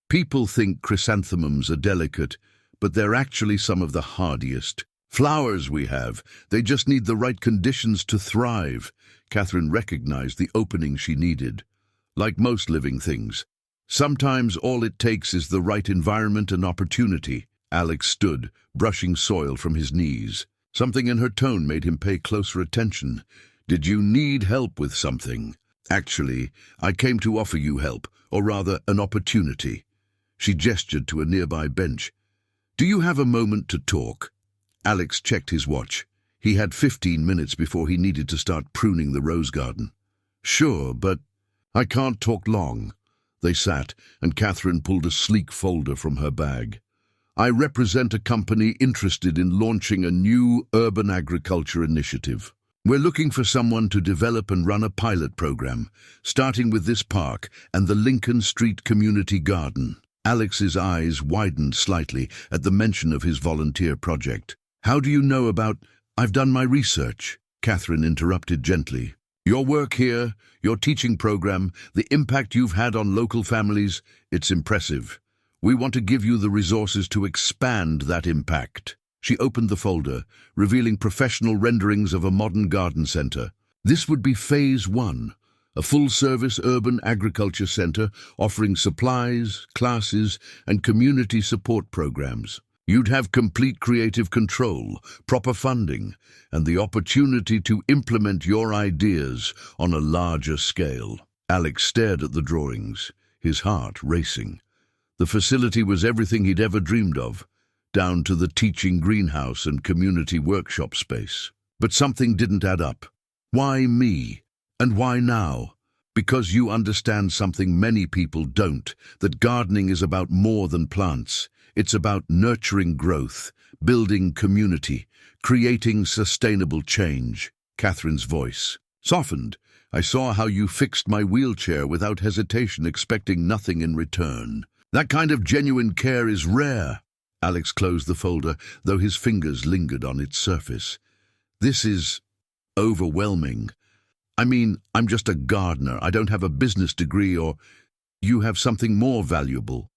"People think chrysanthemums are delicate, but they're actually some of the hardiest flowers we have. They just need the right conditions to thrive." Katherine recognized the opening she needed. Like most living things, sometimes all it takes is the right environment and opportunity. Alex stood, brushing soil from his knees. Something in her tone made him pay closer attention. "Did you need help with something?" "Actually, I came to offer you help, or rather, an opportunity." She gestured to a nearby bench. "Do you have a moment to talk?" Alex checked his watch. He had 15 minutes before he needed to start pruning the rose garden. "Sure, but I can't talk long." They sat, and Katherine pulled a sleek folder from her bag. "I represent a company interested in launching a new urban agriculture initiative. We're looking for someone to develop and run a pilot program, starting with this park and the Lincoln Street Community Garden." Alex's eyes widened slightly at the mention of his volunteer project. "How do you know about—" "I've done my research," Katherine interrupted gently. "Your work here, your teaching program, the impact you've had on local families, it's impressive. We want to give you the resources to expand that impact." She opened the folder, revealing professional renderings of a modern garden center. This would be phase 1, a full-service urban agriculture center offering supplies, classes, and community support programs. You'd have complete creative control, proper funding, and the opportunity to implement your ideas on a larger scale. Alex stared at the drawings, his heart racing. The facility was everything he'd ever dreamed of, down to the teaching greenhouse and community workshop space. But something didn't add up. Why me? And why now? Because you understand something many people don't, that gardening is about more than plants. It's about nurturing growth, building community, creating sustainable change. Katherine's voice softened. "I saw how you fixed my wheelchair without hesitation, expecting nothing in return. That kind of genuine care is rare." Alex closed the folder, though his fingers lingered on its surface. "This is overwhelming. I mean, I'm just a gardener. I don't have a business degree, or you have something more valuable.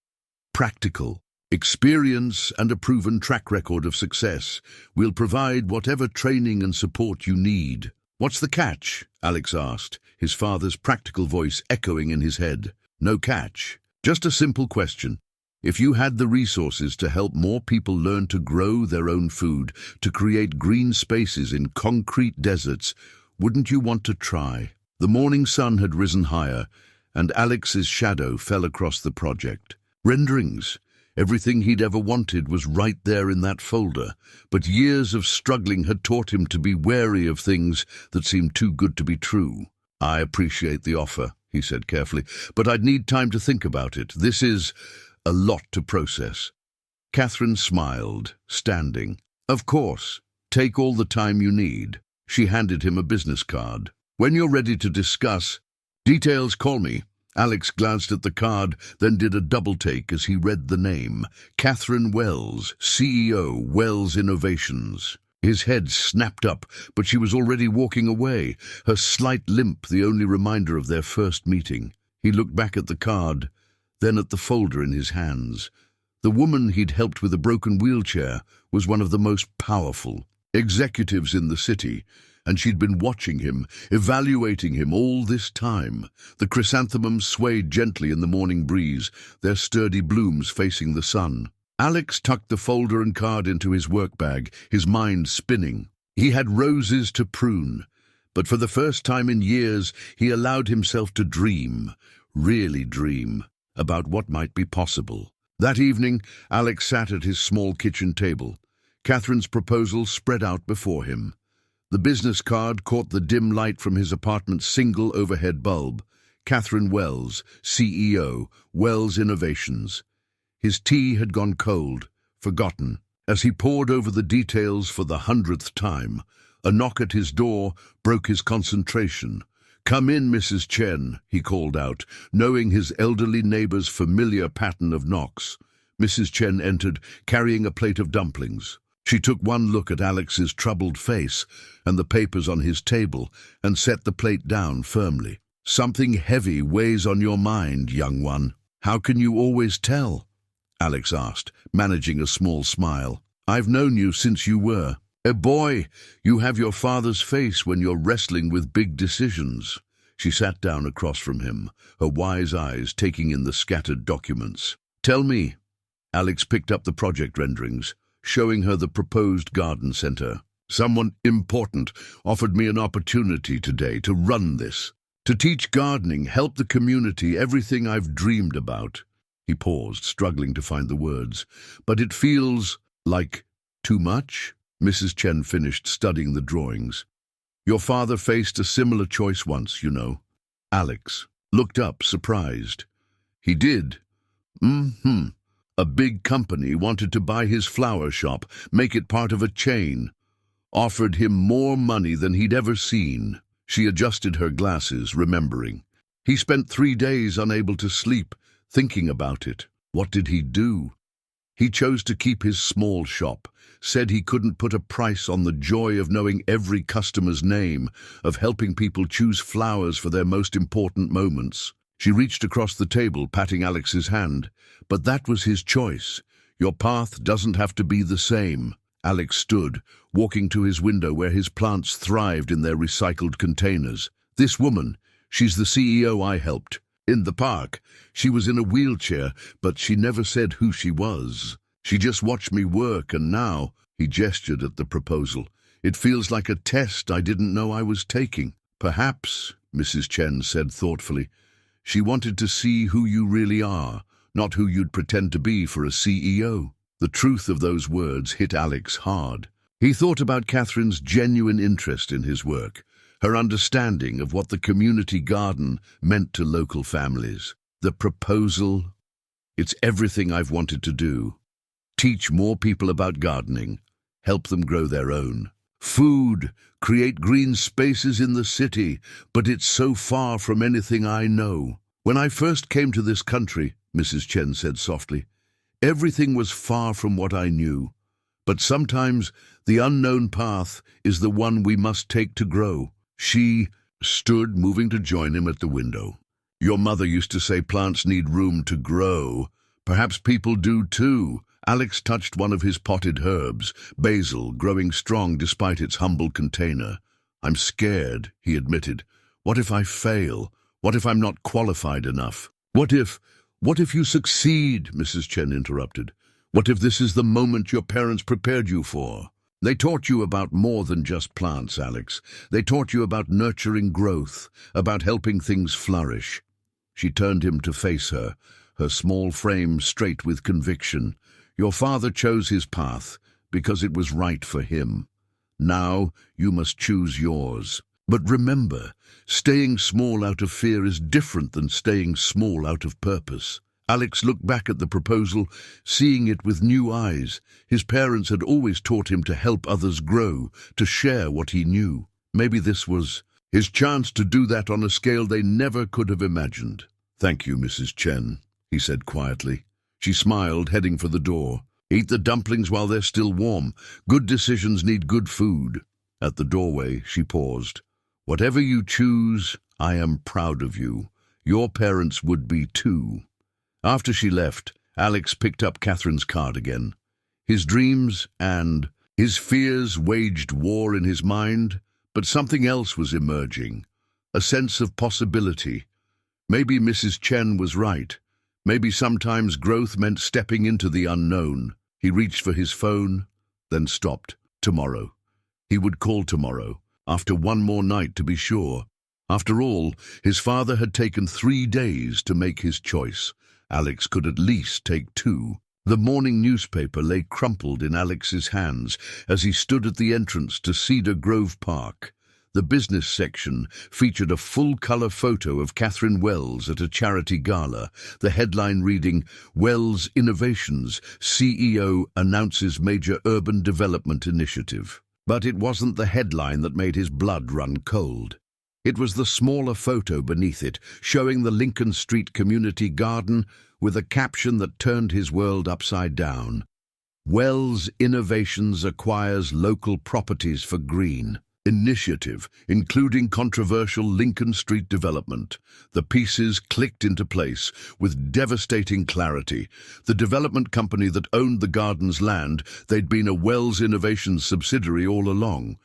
Practical. Experience and a proven track record of success. We'll provide whatever training and support you need." "What's the catch?" Alex asked, his father's practical voice echoing in his head. "No catch. Just a simple question. If you had the resources to help more people learn to grow their own food, to create green spaces in concrete deserts, wouldn't you want to try?" The morning sun had risen higher, and Alex's shadow fell across the project. Renderings. Everything he'd ever wanted was right there in that folder, but years of struggling had taught him to be wary of things that seemed too good to be true. "I appreciate the offer," he said carefully, "but I'd need time to think about it. This is a lot to process." Katherine smiled, standing. "Of course. Take all the time you need." She handed him a business card. "When you're ready to discuss details, call me." Alex glanced at the card, then did a double-take as he read the name. Katherine Wells, CEO, Wells Innovations. His head snapped up, but she was already walking away, her slight limp the only reminder of their first meeting. He looked back at the card, then at the folder in his hands. The woman he'd helped with a broken wheelchair was one of the most powerful executives in the city, and she'd been watching him, evaluating him all this time. The chrysanthemums swayed gently in the morning breeze, their sturdy blooms facing the sun. Alex tucked the folder and card into his work bag, his mind spinning. He had roses to prune, but for the first time in years he allowed himself to dream, really dream about what might be possible. That evening, Alex sat at his small kitchen table. Catherine's proposal spread out before him. The business card caught the dim light from his apartment's single overhead bulb. Katherine Wells, CEO, Wells Innovations. His tea had gone cold, forgotten. As he pored over the details for the 100th time, a knock at his door broke his concentration. "Come in, Mrs. Chen," he called out, knowing his elderly neighbor's familiar pattern of knocks. Mrs. Chen entered, carrying a plate of dumplings. She took one look at Alex's troubled face and the papers on his table and set the plate down firmly. "Something heavy weighs on your mind, young one. How can you always tell?" Alex asked, managing a small smile. "I've known you since you were a boy. You have your father's face when you're wrestling with big decisions." She sat down across from him, her wise eyes taking in the scattered documents. "Tell me." Alex picked up the project renderings, showing her the proposed garden center. "Someone important offered me an opportunity today to run this, to teach gardening, help the community, everything I've dreamed about." He paused, struggling to find the words. "But it feels like too much?" Mrs. Chen finished studying the drawings. "Your father faced a similar choice once, you know." Alex looked up, surprised. "He did?" "Mm-hmm. A big company wanted to buy his flower shop, make it part of a chain. Offered him more money than he'd ever seen." She adjusted her glasses, remembering. "He spent 3 days unable to sleep, thinking about it. What did he do? He chose to keep his small shop, said he couldn't put a price on the joy of knowing every customer's name, of helping people choose flowers for their most important moments." She reached across the table, patting Alex's hand. "But that was his choice. Your path doesn't have to be the same." Alex stood, walking to his window where his plants thrived in their recycled containers. "This woman, she's the CEO I helped. In the park, she was in a wheelchair, but she never said who she was. She just watched me work, and now," he gestured at the proposal, "it feels like a test I didn't know I was taking." "Perhaps," Mrs. Chen said thoughtfully, "she wanted to see who you really are, not who you'd pretend to be for a CEO." The truth of those words hit Alex hard. He thought about Catherine's genuine interest in his work, her understanding of what the community garden meant to local families. The proposal, it's everything I've wanted to do. Teach more people about gardening, help them grow their own. Food, create green spaces in the city, but it's so far from anything I know. When I first came to this country, Mrs. Chen said softly, everything was far from what I knew. But sometimes the unknown path is the one we must take to grow. She stood, moving to join him at the window. "Your mother used to say plants need room to grow. Perhaps people do too." Alex touched one of his potted herbs, basil, growing strong despite its humble container. "I'm scared," he admitted. "What if I fail? What if I'm not qualified enough? What if you succeed?" Mrs. Chen interrupted. "What if this is the moment your parents prepared you for? They taught you about more than just plants, Alex. They taught you about nurturing growth, about helping things flourish." She turned him to face her, her small frame straight with conviction. "Your father chose his path because it was right for him. Now you must choose yours. But remember, staying small out of fear is different than staying small out of purpose." Alex looked back at the proposal, seeing it with new eyes. His parents had always taught him to help others grow, to share what he knew. Maybe this was his chance to do that on a scale they never could have imagined. "Thank you, Mrs. Chen," he said quietly. She smiled, heading for the door. "Eat the dumplings while they're still warm. Good decisions need good food." At the doorway, she paused. "Whatever you choose, I am proud of you. Your parents would be too." After she left, Alex picked up Catherine's card again. His dreams and his fears waged war in his mind, but something else was emerging, a sense of possibility. Maybe Mrs. Chen was right. Maybe sometimes growth meant stepping into the unknown. He reached for his phone, then stopped. Tomorrow. He would call tomorrow, after one more night to be sure. After all, his father had taken 3 days to make his choice. Alex could at least take 2. The morning newspaper lay crumpled in Alex's hands as he stood at the entrance to Cedar Grove Park. The business section featured a full-color photo of Katherine Wells at a charity gala, the headline reading, "Wells Innovations, CEO announces major urban development initiative." But it wasn't the headline that made his blood run cold. It was the smaller photo beneath it, showing the Lincoln Street Community Garden with a caption that turned his world upside down. Wells Innovations acquires local properties for green initiative, including controversial Lincoln Street development. The pieces clicked into place with devastating clarity. The development company that owned the garden's land, they'd been a Wells Innovations subsidiary all along.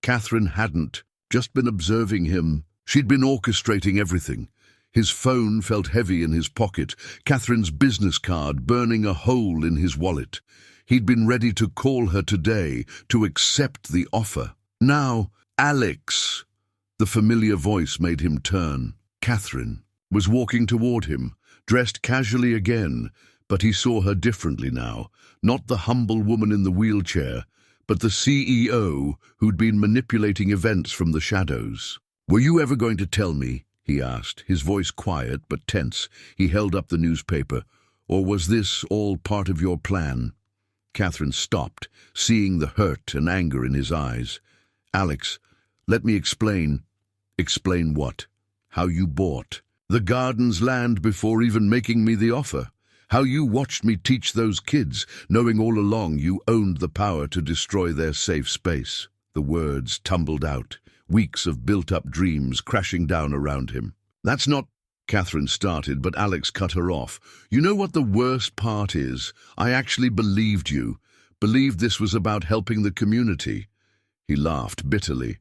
Katherine hadn't just been observing him. She'd been orchestrating everything. His phone felt heavy in his pocket, Katherine's business card burning a hole in his wallet. He'd been ready to call her today, to accept the offer. Now, Alex! The familiar voice made him turn. Katherine was walking toward him, dressed casually again, but he saw her differently now. Not the humble woman in the wheelchair, but the CEO who'd been manipulating events from the shadows. "Were you ever going to tell me?" he asked, his voice quiet but tense. He held up the newspaper. "Or was this all part of your plan?" Katherine stopped, seeing the hurt and anger in his eyes. "Alex, let me explain." "Explain what?" "How you bought the garden's land before even making me the offer. How you watched me teach those kids, knowing all along you owned the power to destroy their safe space." The words tumbled out, weeks of built-up dreams crashing down around him. "That's not—" Katherine started, but Alex cut her off. "You know what the worst part is? I actually believed you. Believed this was about helping the community." He laughed bitterly.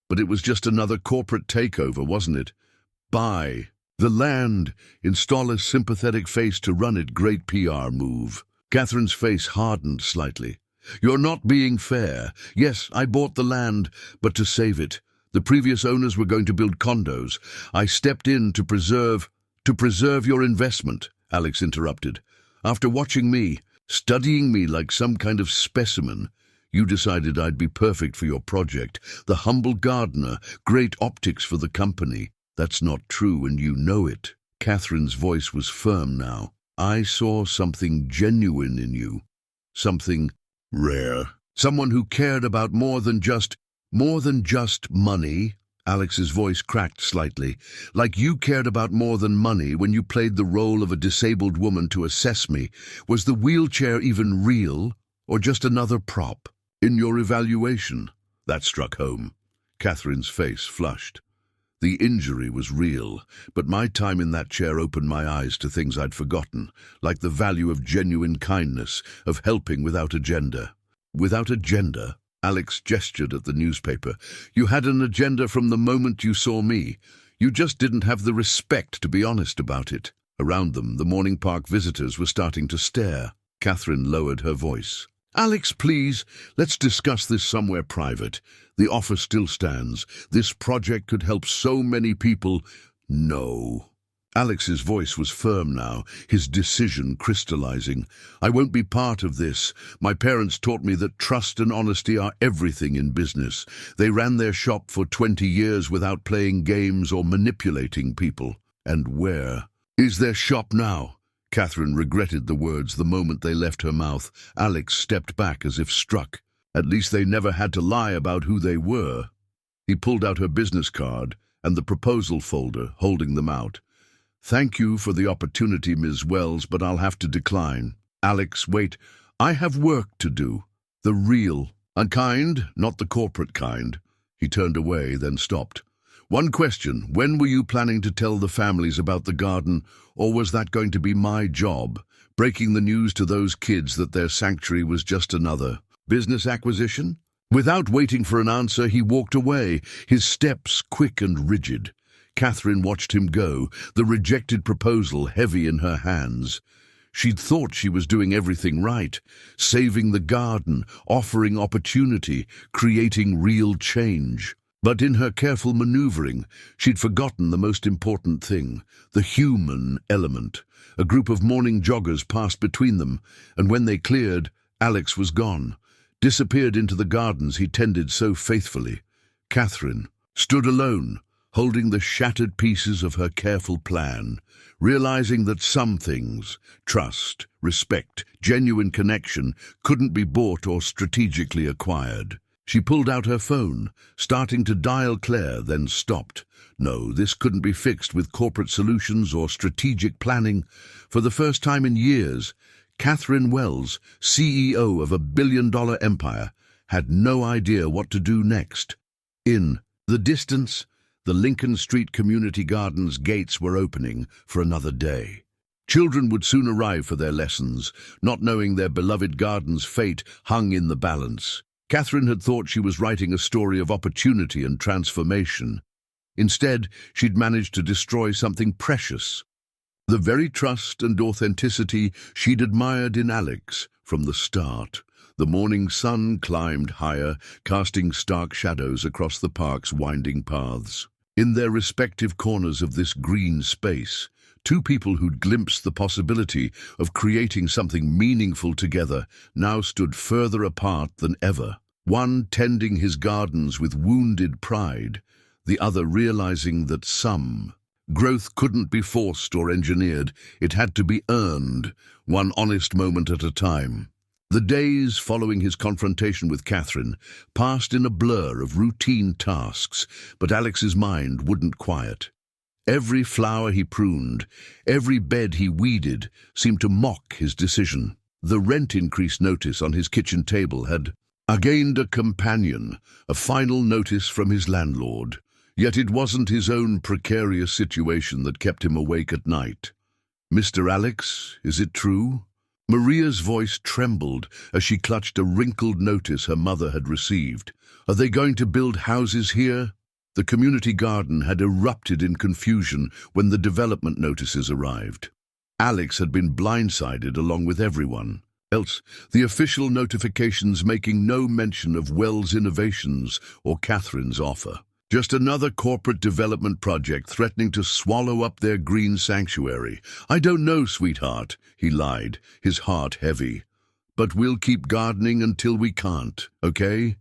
"But it was just another corporate takeover, wasn't it? Buy the land, install a sympathetic face to run it, great PR move." Katherine's face hardened slightly. "You're not being fair. Yes, I bought the land, but to save it. The previous owners were going to build condos. I stepped in to preserve your investment," Alex interrupted. "After watching me, studying me like some kind of specimen, you decided I'd be perfect for your project. The humble gardener, great optics for the company. That's not true, and you know it." Katherine's voice was firm now. "I saw something genuine in you. Something rare. Someone who cared about more than just money." Alex's voice cracked slightly. "Like you cared about more than money when you played the role of a disabled woman to assess me. Was the wheelchair even real, or just another prop in your evaluation?" That struck home. Katherine's face flushed. "The injury was real, but my time in that chair opened my eyes to things I'd forgotten, like the value of genuine kindness, of helping without agenda." "Without agenda?" Alex gestured at the newspaper. "You had an agenda from the moment you saw me. You just didn't have the respect to be honest about it." Around them, the morning park visitors were starting to stare. Katherine lowered her voice. "Alex, please, let's discuss this somewhere private. The offer still stands. This project could help so many people." "No." Alex's voice was firm now, his decision crystallizing. "I won't be part of this. My parents taught me that trust and honesty are everything in business. They ran their shop for 20 years without playing games or manipulating people." "And where is their shop now?" Katherine regretted the words the moment they left her mouth. Alex stepped back as if struck. At least they never had to lie about who they were. He pulled out her business card and the proposal folder, holding them out. "Thank you for the opportunity, Ms. Wells, but I'll have to decline." "Alex, wait. I have work to do. The real kind, not the corporate kind." He turned away, then stopped. "One question. When were you planning to tell the families about the garden, or was that going to be my job, breaking the news to those kids that their sanctuary was just another business acquisition?" Without waiting for an answer, he walked away, his steps quick and rigid. Katherine watched him go, the rejected proposal heavy in her hands. She'd thought she was doing everything right, saving the garden, offering opportunity, creating real change. But in her careful maneuvering, she'd forgotten the most important thing, the human element. A group of morning joggers passed between them, and when they cleared, Alex was gone, disappeared into the gardens he tended so faithfully. Katherine stood alone, holding the shattered pieces of her careful plan, realizing that some things, trust, respect, genuine connection, couldn't be bought or strategically acquired. She pulled out her phone, starting to dial Claire, then stopped. No, this couldn't be fixed with corporate solutions or strategic planning. For the first time in years, Katherine Wells, CEO of a billion-dollar empire, had no idea what to do next. In the distance, the Lincoln Street Community Gardens gates were opening for another day. Children would soon arrive for their lessons, not knowing their beloved garden's fate hung in the balance. Katherine had thought she was writing a story of opportunity and transformation. Instead, she'd managed to destroy something precious. The very trust and authenticity she'd admired in Alex from the start. The morning sun climbed higher, casting stark shadows across the park's winding paths. In their respective corners of this green space, two people who'd glimpsed the possibility of creating something meaningful together now stood further apart than ever. One tending his gardens with wounded pride, the other realizing that some growth couldn't be forced or engineered. It had to be earned, one honest moment at a time. The days following his confrontation with Katherine passed in a blur of routine tasks, but Alex's mind wouldn't quiet. Every flower he pruned, every bed he weeded, seemed to mock his decision. The rent increase notice on his kitchen table had gained a companion, a final notice from his landlord. Yet it wasn't his own precarious situation that kept him awake at night. "Mr. Alex, is it true?" Maria's voice trembled as she clutched a wrinkled notice her mother had received. "Are they going to build houses here?" The community garden had erupted in confusion when the development notices arrived. Alex had been blindsided along with everyone else, the official notifications making no mention of Wells' innovations or Katherine's offer. Just another corporate development project threatening to swallow up their green sanctuary. "I don't know, sweetheart," he lied, his heart heavy. "But we'll keep gardening until we can't, okay?"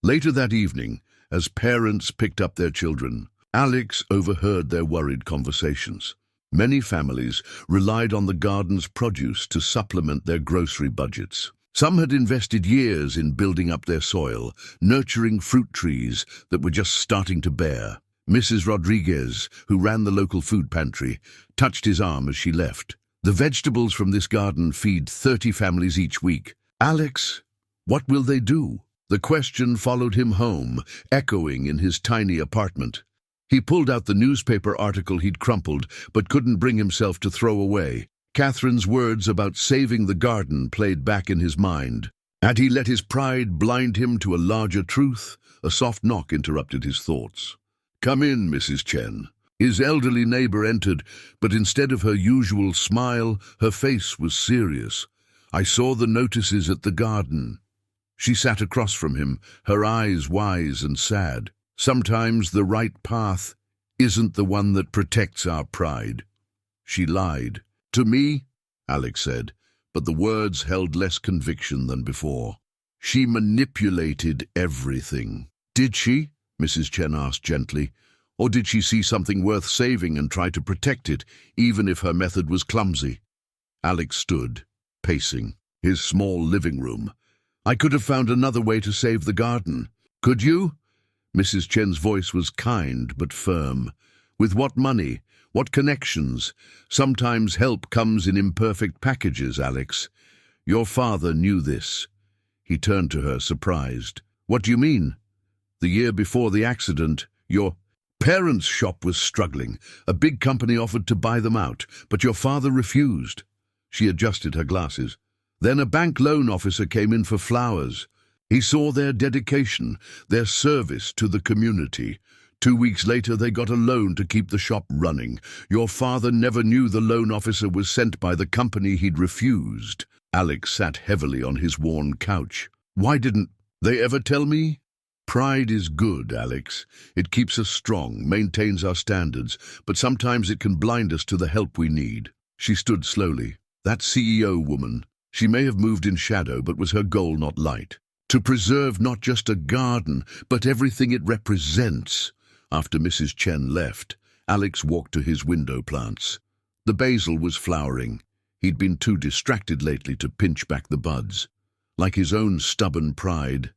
Later that evening, as parents picked up their children, Alex overheard their worried conversations. Many families relied on the garden's produce to supplement their grocery budgets. Some had invested years in building up their soil, nurturing fruit trees that were just starting to bear. Mrs. Rodriguez, who ran the local food pantry, touched his arm as she left. "The vegetables from this garden feed 30 families each week. Alex, what will they do?" The question followed him home, echoing in his tiny apartment. He pulled out the newspaper article he'd crumpled, but couldn't bring himself to throw away. Katherine's words about saving the garden played back in his mind. Had he let his pride blind him to a larger truth? A soft knock interrupted his thoughts. "Come in, Mrs. Chen." His elderly neighbor entered, but instead of her usual smile, her face was serious. "I saw the notices at the garden." She sat across from him, her eyes wise and sad. "Sometimes the right path isn't the one that protects our pride." She lied. "To me," Alex said, but the words held less conviction than before. "She manipulated everything." "Did she?" Mrs. Chen asked gently. "Or did she see something worth saving and try to protect it, even if her method was clumsy?" Alex stood, pacing, his small living room. "I could have found another way to save the garden." "Could you?" Mrs. Chen's voice was kind but firm. "With what money? What connections? Sometimes help comes in imperfect packages, Alex. Your father knew this." He turned to her, surprised. "What do you mean?" "The year before the accident, your parents' shop was struggling. A big company offered to buy them out, but your father refused." She adjusted her glasses. "Then a bank loan officer came in for flowers. He saw their dedication, their service to the community. 2 weeks later, they got a loan to keep the shop running. Your father never knew the loan officer was sent by the company he'd refused." Alex sat heavily on his worn couch. "Why didn't they ever tell me?" Pride is good, Alex. It keeps us strong, maintains our standards, but sometimes it can blind us to the help we need. She stood slowly. That CEO woman, she may have moved in shadow, but was her goal not light? To preserve not just a garden, but everything it represents. After Mrs. Chen left, Alex walked to his window plants. The basil was flowering. He'd been too distracted lately to pinch back the buds. Like his own stubborn pride,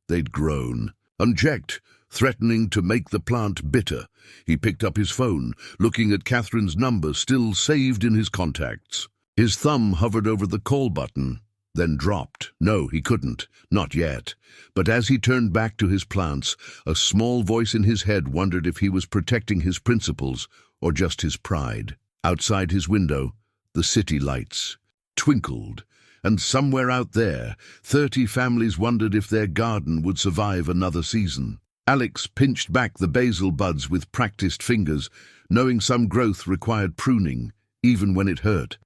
they'd grown. Unchecked, threatening to make the plant bitter. He picked up his phone, looking at Catherine's number still saved in his contacts. His thumb hovered over the call button, then dropped. No, he couldn't. Not yet. But as he turned back to his plants, a small voice in his head wondered if he was protecting his principles or just his pride. Outside his window, the city lights twinkled. And somewhere out there, 30 families wondered if their garden would survive another season. Alex pinched back the basil buds with practiced fingers, knowing some growth required pruning, even when it hurt.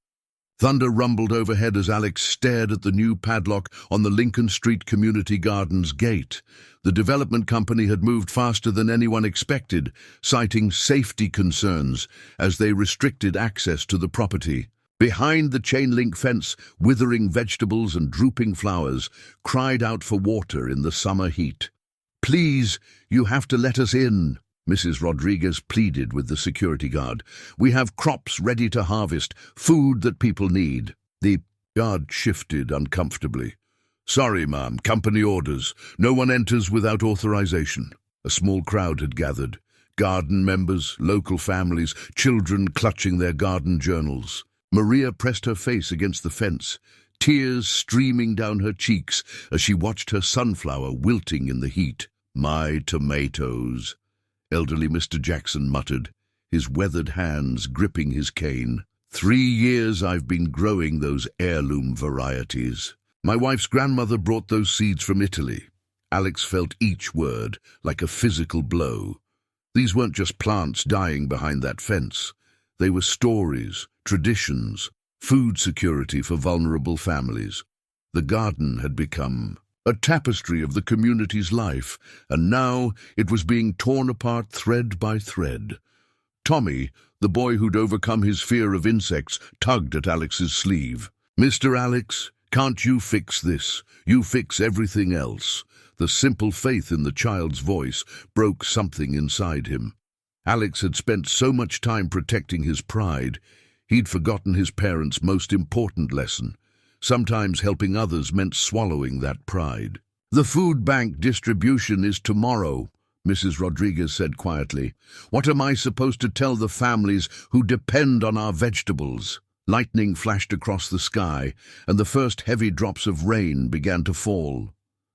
Thunder rumbled overhead as Alex stared at the new padlock on the Lincoln Street Community Gardens gate. The development company had moved faster than anyone expected, citing safety concerns as they restricted access to the property. Behind the chain-link fence, withering vegetables and drooping flowers cried out for water in the summer heat. "Please, you have to let us in," Mrs. Rodriguez pleaded with the security guard. "We have crops ready to harvest, food that people need." The guard shifted uncomfortably. "Sorry, ma'am, company orders. No one enters without authorization." A small crowd had gathered. Garden members, local families, children clutching their garden journals. Maria pressed her face against the fence, tears streaming down her cheeks as she watched her sunflower wilting in the heat. "My tomatoes," elderly Mr. Jackson muttered, his weathered hands gripping his cane. 3 years I've been growing those heirloom varieties. My wife's grandmother brought those seeds from Italy." Alex felt each word like a physical blow. These weren't just plants dying behind that fence. They were stories, traditions, food security for vulnerable families. The garden had become a tapestry of the community's life, and now it was being torn apart thread by thread. Tommy, the boy who'd overcome his fear of insects, tugged at Alex's sleeve. "Mr. Alex, can't you fix this? You fix everything else." The simple faith in the child's voice broke something inside him. Alex had spent so much time protecting his pride, he'd forgotten his parents' most important lesson. Sometimes helping others meant swallowing that pride. "The food bank distribution is tomorrow," Mrs. Rodriguez said quietly. "What am I supposed to tell the families who depend on our vegetables?" Lightning flashed across the sky, and the first heavy drops of rain began to fall.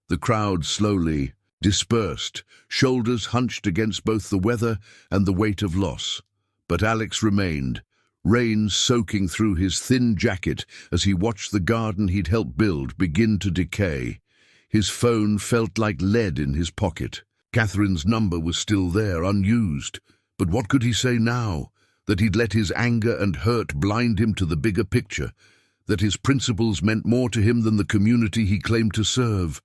The crowd slowly dispersed, shoulders hunched against both the weather and the weight of loss. But Alex remained, rain soaking through his thin jacket as he watched the garden he'd helped build begin to decay. His phone felt like lead in his pocket. Catherine's number was still there, unused. But what could he say now? That he'd let his anger and hurt blind him to the bigger picture, that his principles meant more to him than the community he claimed to serve.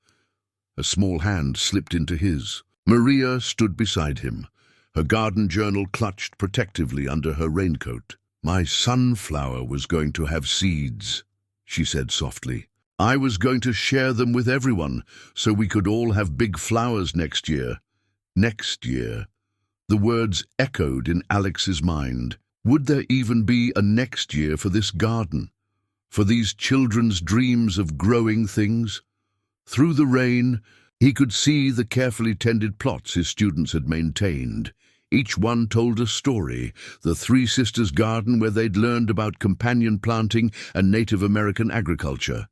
A small hand slipped into his. Maria stood beside him, her garden journal clutched protectively under her raincoat. "My sunflower was going to have seeds," she said softly. "I was going to share them with everyone, so we could all have big flowers next year." Next year. The words echoed in Alex's mind. Would there even be a next year for this garden? For these children's dreams of growing things? Through the rain, he could see the carefully tended plots his students had maintained. Each one told a story, the Three Sisters Garden where they'd learned about companion planting and Native American agriculture,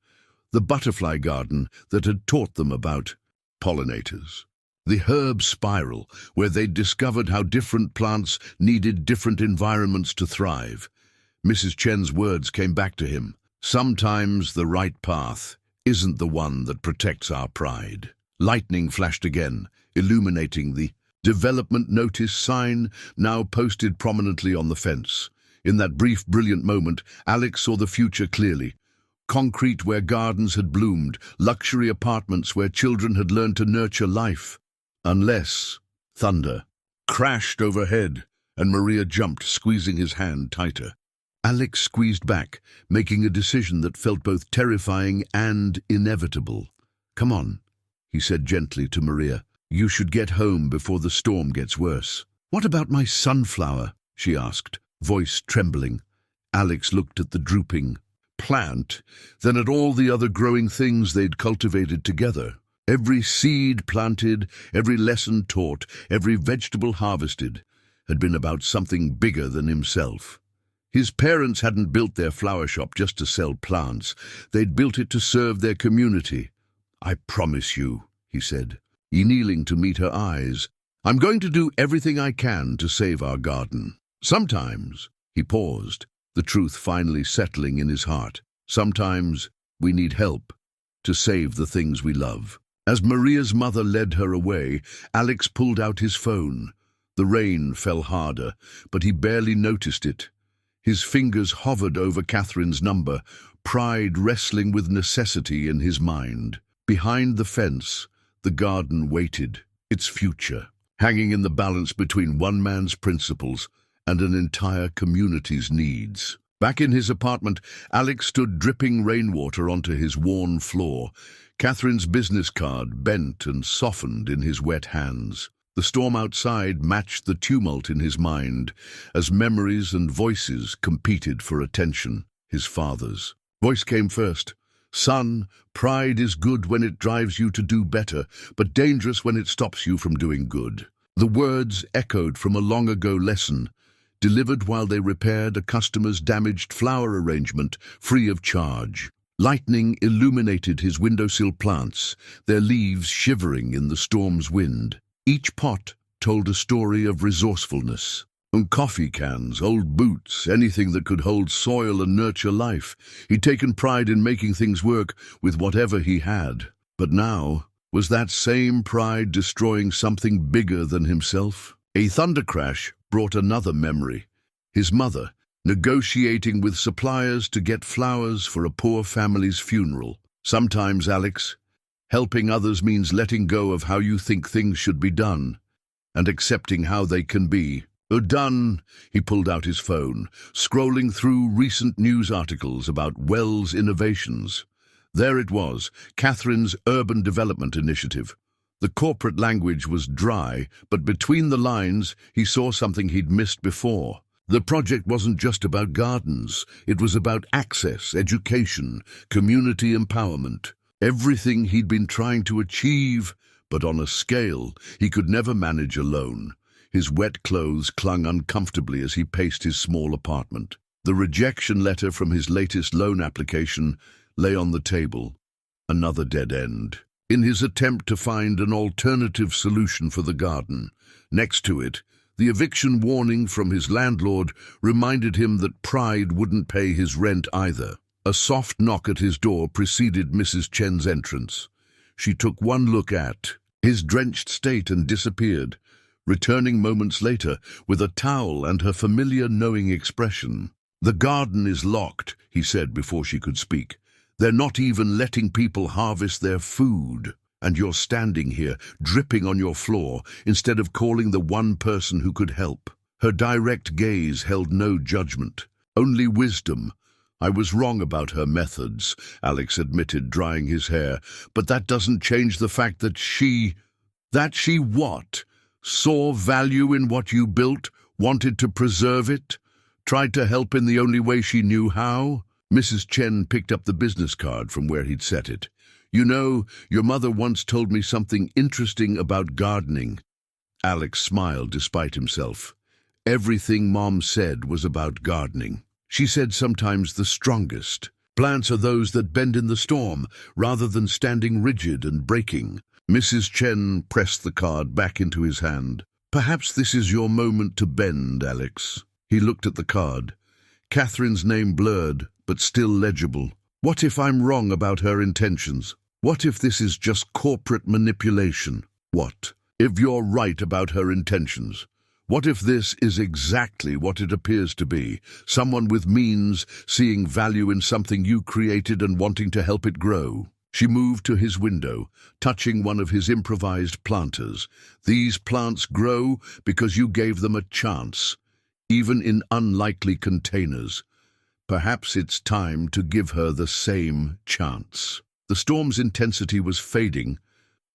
the butterfly garden that had taught them about pollinators, the herb spiral where they'd discovered how different plants needed different environments to thrive. Mrs. Chen's words came back to him. Sometimes the right path isn't the one that protects our pride. Lightning flashed again, illuminating the development notice sign now posted prominently on the fence. In that brief, brilliant moment, Alex saw the future clearly. Concrete where gardens had bloomed, luxury apartments where children had learned to nurture life. Unless thunder crashed overhead, and Maria jumped, squeezing his hand tighter. Alex squeezed back, making a decision that felt both terrifying and inevitable. "Come on," he said gently to Maria. "You should get home before the storm gets worse." "What about my sunflower?" she asked, voice trembling. Alex looked at the drooping plant, then at all the other growing things they'd cultivated together. Every seed planted, every lesson taught, every vegetable harvested had been about something bigger than himself. His parents hadn't built their flower shop just to sell plants. They'd built it to serve their community. "I promise you," he said, kneeling to meet her eyes, "I'm going to do everything I can to save our garden. Sometimes," he paused, the truth finally settling in his heart, "sometimes we need help to save the things we love." As Maria's mother led her away, Alex pulled out his phone. The rain fell harder, but he barely noticed it. His fingers hovered over Katherine's number, pride wrestling with necessity in his mind. Behind the fence, the garden waited, its future, hanging in the balance between one man's principles and an entire community's needs. Back in his apartment, Alex stood dripping rainwater onto his worn floor, Katherine's business card bent and softened in his wet hands. The storm outside matched the tumult in his mind as memories and voices competed for attention. His father's voice came first. "Son, pride is good when it drives you to do better, but dangerous when it stops you from doing good." The words echoed from a long-ago lesson, delivered while they repaired a customer's damaged flower arrangement free of charge. Lightning illuminated his windowsill plants, their leaves shivering in the storm's wind. Each pot told a story of resourcefulness. Coffee cans, old boots, anything that could hold soil and nurture life. He'd taken pride in making things work with whatever he had. But now, was that same pride destroying something bigger than himself? A thunder crash brought another memory. His mother, negotiating with suppliers to get flowers for a poor family's funeral. Sometimes, Alex, helping others means letting go of how you think things should be done and accepting how they can be. Done, he pulled out his phone, scrolling through recent news articles about Wells innovations. There it was, Katherine's urban development initiative. The corporate language was dry, but between the lines, he saw something he'd missed before. The project wasn't just about gardens. It was about access, education, community empowerment. Everything he'd been trying to achieve, but on a scale he could never manage alone. His wet clothes clung uncomfortably as he paced his small apartment. The rejection letter from his latest loan application lay on the table. Another dead end. In his attempt to find an alternative solution for the garden, next to it, the eviction warning from his landlord reminded him that pride wouldn't pay his rent either. A soft knock at his door preceded Mrs. Chen's entrance. She took one look at his drenched state and disappeared, returning moments later with a towel and her familiar knowing expression. "The garden is locked," he said before she could speak. "They're not even letting people harvest their food. And you're standing here, dripping on your floor, instead of calling the one person who could help." Her direct gaze held no judgment, only wisdom. "I was wrong about her methods," Alex admitted, drying his hair. "But that doesn't change the fact that she what? Saw value in what you built, wanted to preserve it, tried to help in the only way she knew how." Mrs. Chen picked up the business card from where he'd set it. "You know, your mother once told me something interesting about gardening." Alex smiled despite himself. Everything Mom said was about gardening. She said sometimes the strongest plants are those that bend in the storm, rather than standing rigid and breaking. Mrs. Chen pressed the card back into his hand. "Perhaps this is your moment to bend, Alex." He looked at the card. Katherine's name blurred, but still legible. What if I'm wrong about her intentions? What if this is just corporate manipulation? What if you're right about her intentions? What if this is exactly what it appears to be? Someone with means, seeing value in something you created and wanting to help it grow. She moved to his window, touching one of his improvised planters. These plants grow because you gave them a chance, even in unlikely containers. Perhaps it's time to give her the same chance. The storm's intensity was fading,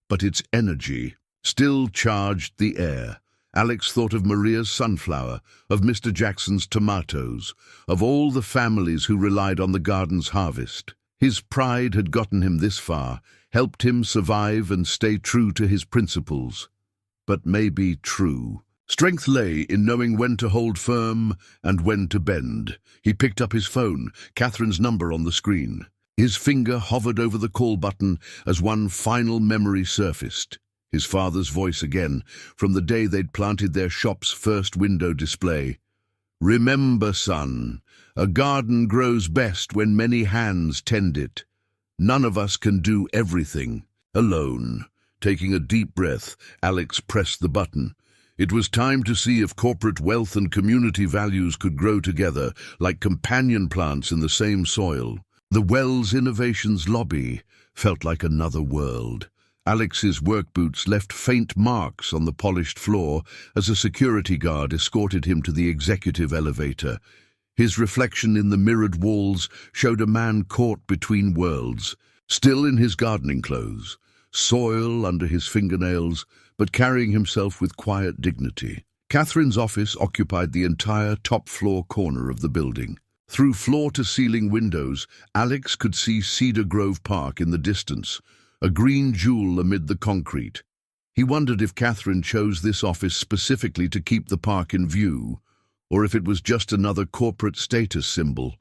but its energy still charged the air. Alex thought of Maria's sunflower, of Mr. Jackson's tomatoes, of all the families who relied on the garden's harvest. His pride had gotten him this far, helped him survive and stay true to his principles. But maybe true. Strength lay in knowing when to hold firm and when to bend. He picked up his phone, Katherine's number on the screen. His finger hovered over the call button as one final memory surfaced. His father's voice again, from the day they'd planted their shop's first window display. "Remember, son, a garden grows best when many hands tend it. None of us can do everything alone." Taking a deep breath, Alex pressed the button. It was time to see if corporate wealth and community values could grow together, like companion plants in the same soil. The Wells Innovations lobby felt like another world. Alex's work boots left faint marks on the polished floor as a security guard escorted him to the executive elevator. His reflection in the mirrored walls showed a man caught between worlds, still in his gardening clothes, soil under his fingernails, but carrying himself with quiet dignity. Katherine's office occupied the entire top-floor corner of the building. Through floor-to-ceiling windows, Alex could see Cedar Grove Park in the distance, a green jewel amid the concrete. He wondered if Katherine chose this office specifically to keep the park in view, or if it was just another corporate status symbol.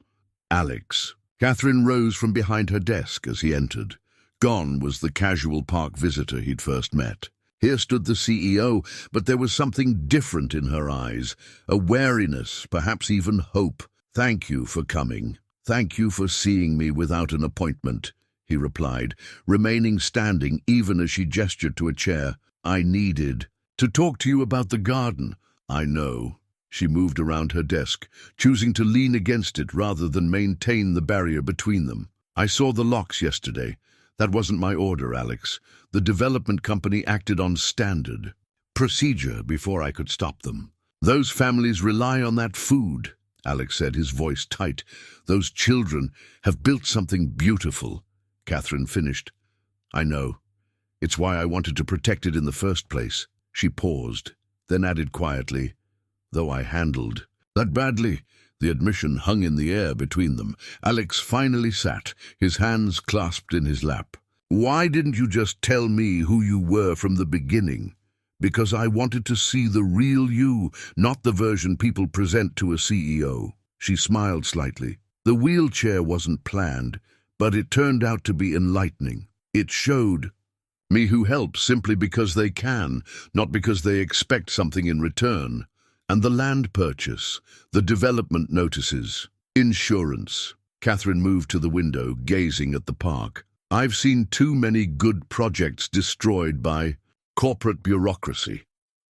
Alex. Katherine rose from behind her desk as he entered. Gone was the casual park visitor he'd first met. Here stood the CEO, but there was something different in her eyes, a wariness, perhaps even hope. "Thank you for coming. Thank you for seeing me without an appointment," he replied, remaining standing even as she gestured to a chair. "I needed to talk to you about the garden." "I know." She moved around her desk, choosing to lean against it rather than maintain the barrier between them. "I saw the locks yesterday. That wasn't my order, Alex. The development company acted on standard procedure before I could stop them. Those families rely on that food," Alex said, his voice tight. "Those children have built something beautiful." Katherine finished. "I know. It's why I wanted to protect it in the first place." She paused, then added quietly, "Though I handled that badly." The admission hung in the air between them. Alex finally sat, his hands clasped in his lap. "Why didn't you just tell me who you were from the beginning?" "Because I wanted to see the real you, not the version people present to a CEO." She smiled slightly. "The wheelchair wasn't planned, but it turned out to be enlightening. It showed me who helps simply because they can, not because they expect something in return. And the land purchase, the development notices, insurance." Katherine moved to the window, gazing at the park. "I've seen too many good projects destroyed by corporate bureaucracy.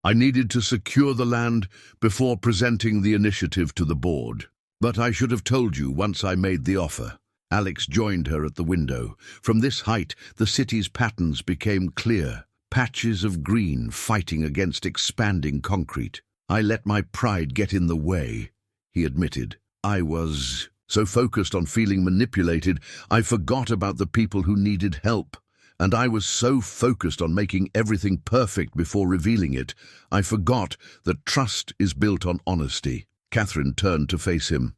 I needed to secure the land before presenting the initiative to the board. But I should have told you once I made the offer." Alex joined her at the window. From this height, the city's patterns became clear, patches of green fighting against expanding concrete. "I let my pride get in the way," he admitted. "I was so focused on feeling manipulated, I forgot about the people who needed help. And I was so focused on making everything perfect before revealing it, I forgot that trust is built on honesty." Katherine turned to face him.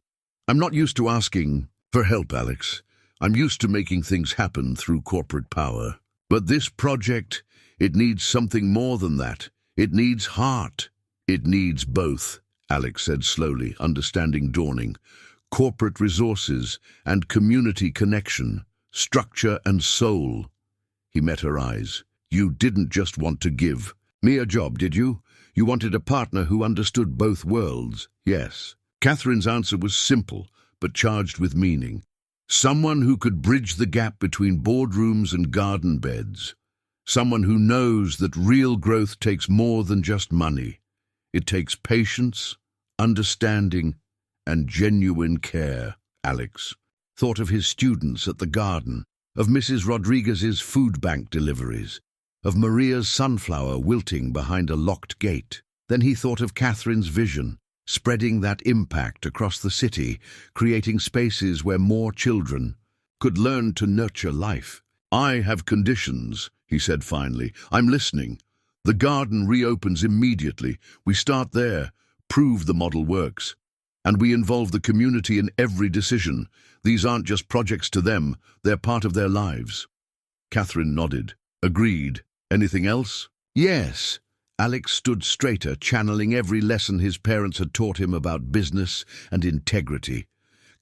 "I'm not used to asking for help, Alex. I'm used to making things happen through corporate power. But this project, it needs something more than that. It needs heart." "It needs both," Alex said slowly, understanding dawning. "Corporate resources and community connection, structure and soul." He met her eyes. "You didn't just want to give me a job, did you? You wanted a partner who understood both worlds." "Yes." Katherine's answer was simple, but charged with meaning. "Someone who could bridge the gap between boardrooms and garden beds. Someone who knows that real growth takes more than just money. It takes patience, understanding, and genuine care." Alex thought of his students at the garden. of Mrs. Rodriguez's food bank deliveries, of Maria's sunflower wilting behind a locked gate. Then he thought of Katherine's vision, spreading that impact across the city, creating spaces where more children could learn to nurture life. "I have conditions," he said finally. "I'm listening. The garden reopens immediately. We start there, prove the model works. And we involve the community in every decision. These aren't just projects to them, they're part of their lives." Katherine nodded. "Agreed. Anything else?" "Yes." Alex stood straighter, channeling every lesson his parents had taught him about business and integrity.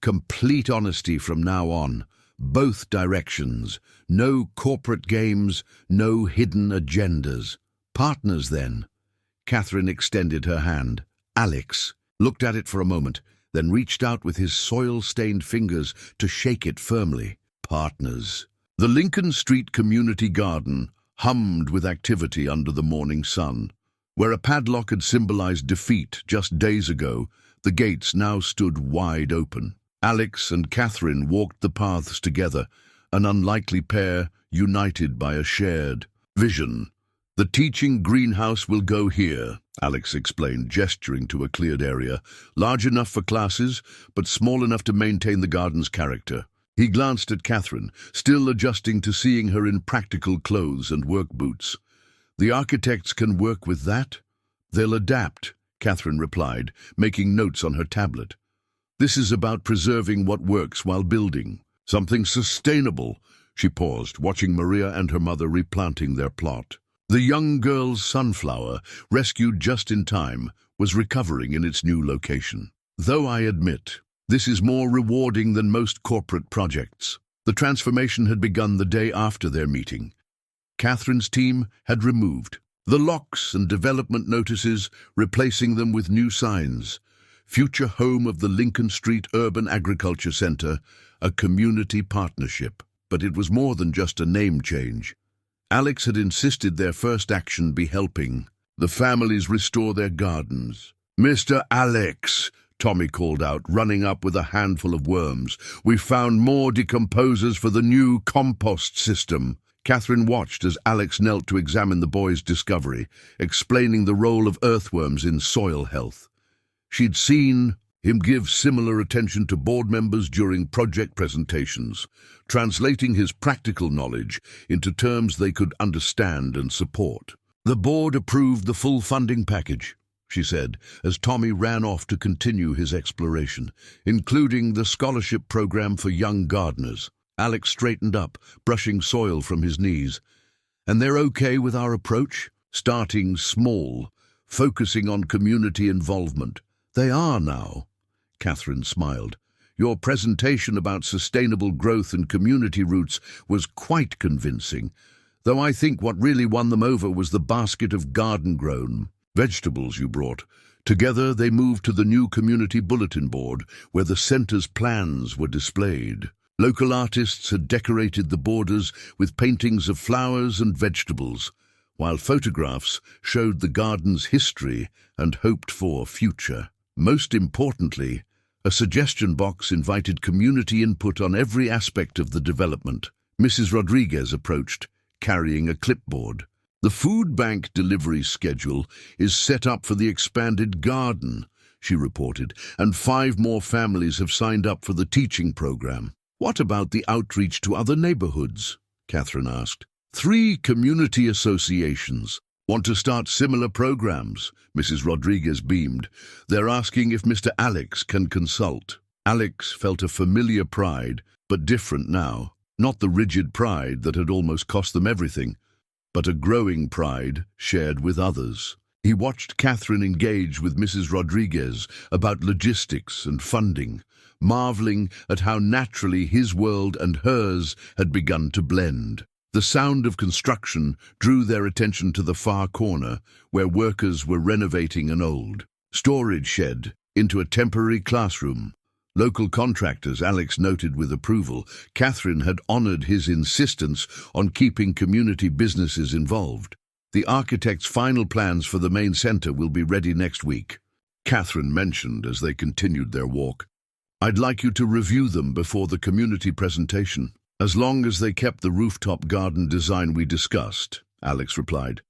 Complete honesty from now on. Both directions. No corporate games, no hidden agendas. "Partners, then." Katherine extended her hand. Alex looked at it for a moment, then reached out with his soil-stained fingers to shake it firmly. "Partners." The Lincoln Street Community Garden hummed with activity under the morning sun. Where a padlock had symbolized defeat just days ago, the gates now stood wide open. Alex and Katherine walked the paths together, an unlikely pair united by a shared vision. "The teaching greenhouse will go here," Alex explained, gesturing to a cleared area, large enough for classes, but small enough to maintain the garden's character. He glanced at Katherine, still adjusting to seeing her in practical clothes and work boots. "The architects can work with that?" "They'll adapt," Katherine replied, making notes on her tablet. "This is about preserving what works while building. Something sustainable." She paused, watching Maria and her mother replanting their plot. The young girl's sunflower, rescued just in time, was recovering in its new location. "Though I admit, this is more rewarding than most corporate projects." The transformation had begun the day after their meeting. Katherine's team had removed the locks and development notices, replacing them with new signs. "Future home of the Lincoln Street Urban Agriculture Center, a community partnership." But it was more than just a name change. Alex had insisted their first action be helping the families restore their gardens. "Mr. Alex," Tommy called out, running up with a handful of worms. "We found more decomposers for the new compost system." Katherine watched as Alex knelt to examine the boy's discovery, explaining the role of earthworms in soil health. She'd seen him give similar attention to board members during project presentations, translating his practical knowledge into terms they could understand and support. "The board approved the full funding package," she said, as Tommy ran off to continue his exploration, "including the scholarship program for young gardeners." Alex straightened up, brushing soil from his knees. "And they're okay with our approach? Starting small, focusing on community involvement." "They are now." Katherine smiled. "Your presentation about sustainable growth and community roots was quite convincing, though I think what really won them over was the basket of garden-grown vegetables you brought." Together they moved to the new community bulletin board, where the center's plans were displayed. Local artists had decorated the borders with paintings of flowers and vegetables, while photographs showed the garden's history and hoped-for future. Most importantly, a suggestion box invited community input on every aspect of the development. Mrs. Rodriguez approached, carrying a clipboard. "The food bank delivery schedule is set up for the expanded garden," she reported, "and 5 more families have signed up for the teaching program." "What about the outreach to other neighborhoods?" Katherine asked. 3 community associations want to start similar programs," Mrs. Rodriguez beamed. "They're asking if Mr. Alex can consult." Alex felt a familiar pride, but different now. Not the rigid pride that had almost cost them everything, but a growing pride shared with others. He watched Katherine engage with Mrs. Rodriguez about logistics and funding, marveling at how naturally his world and hers had begun to blend. The sound of construction drew their attention to the far corner, where workers were renovating an old storage shed into a temporary classroom. Local contractors, Alex noted with approval. Katherine had honored his insistence on keeping community businesses involved. "The architect's final plans for the main center will be ready next week," Katherine mentioned as they continued their walk. "I'd like you to review them before the community presentation." As long as they kept the rooftop garden design we discussed, Alex replied.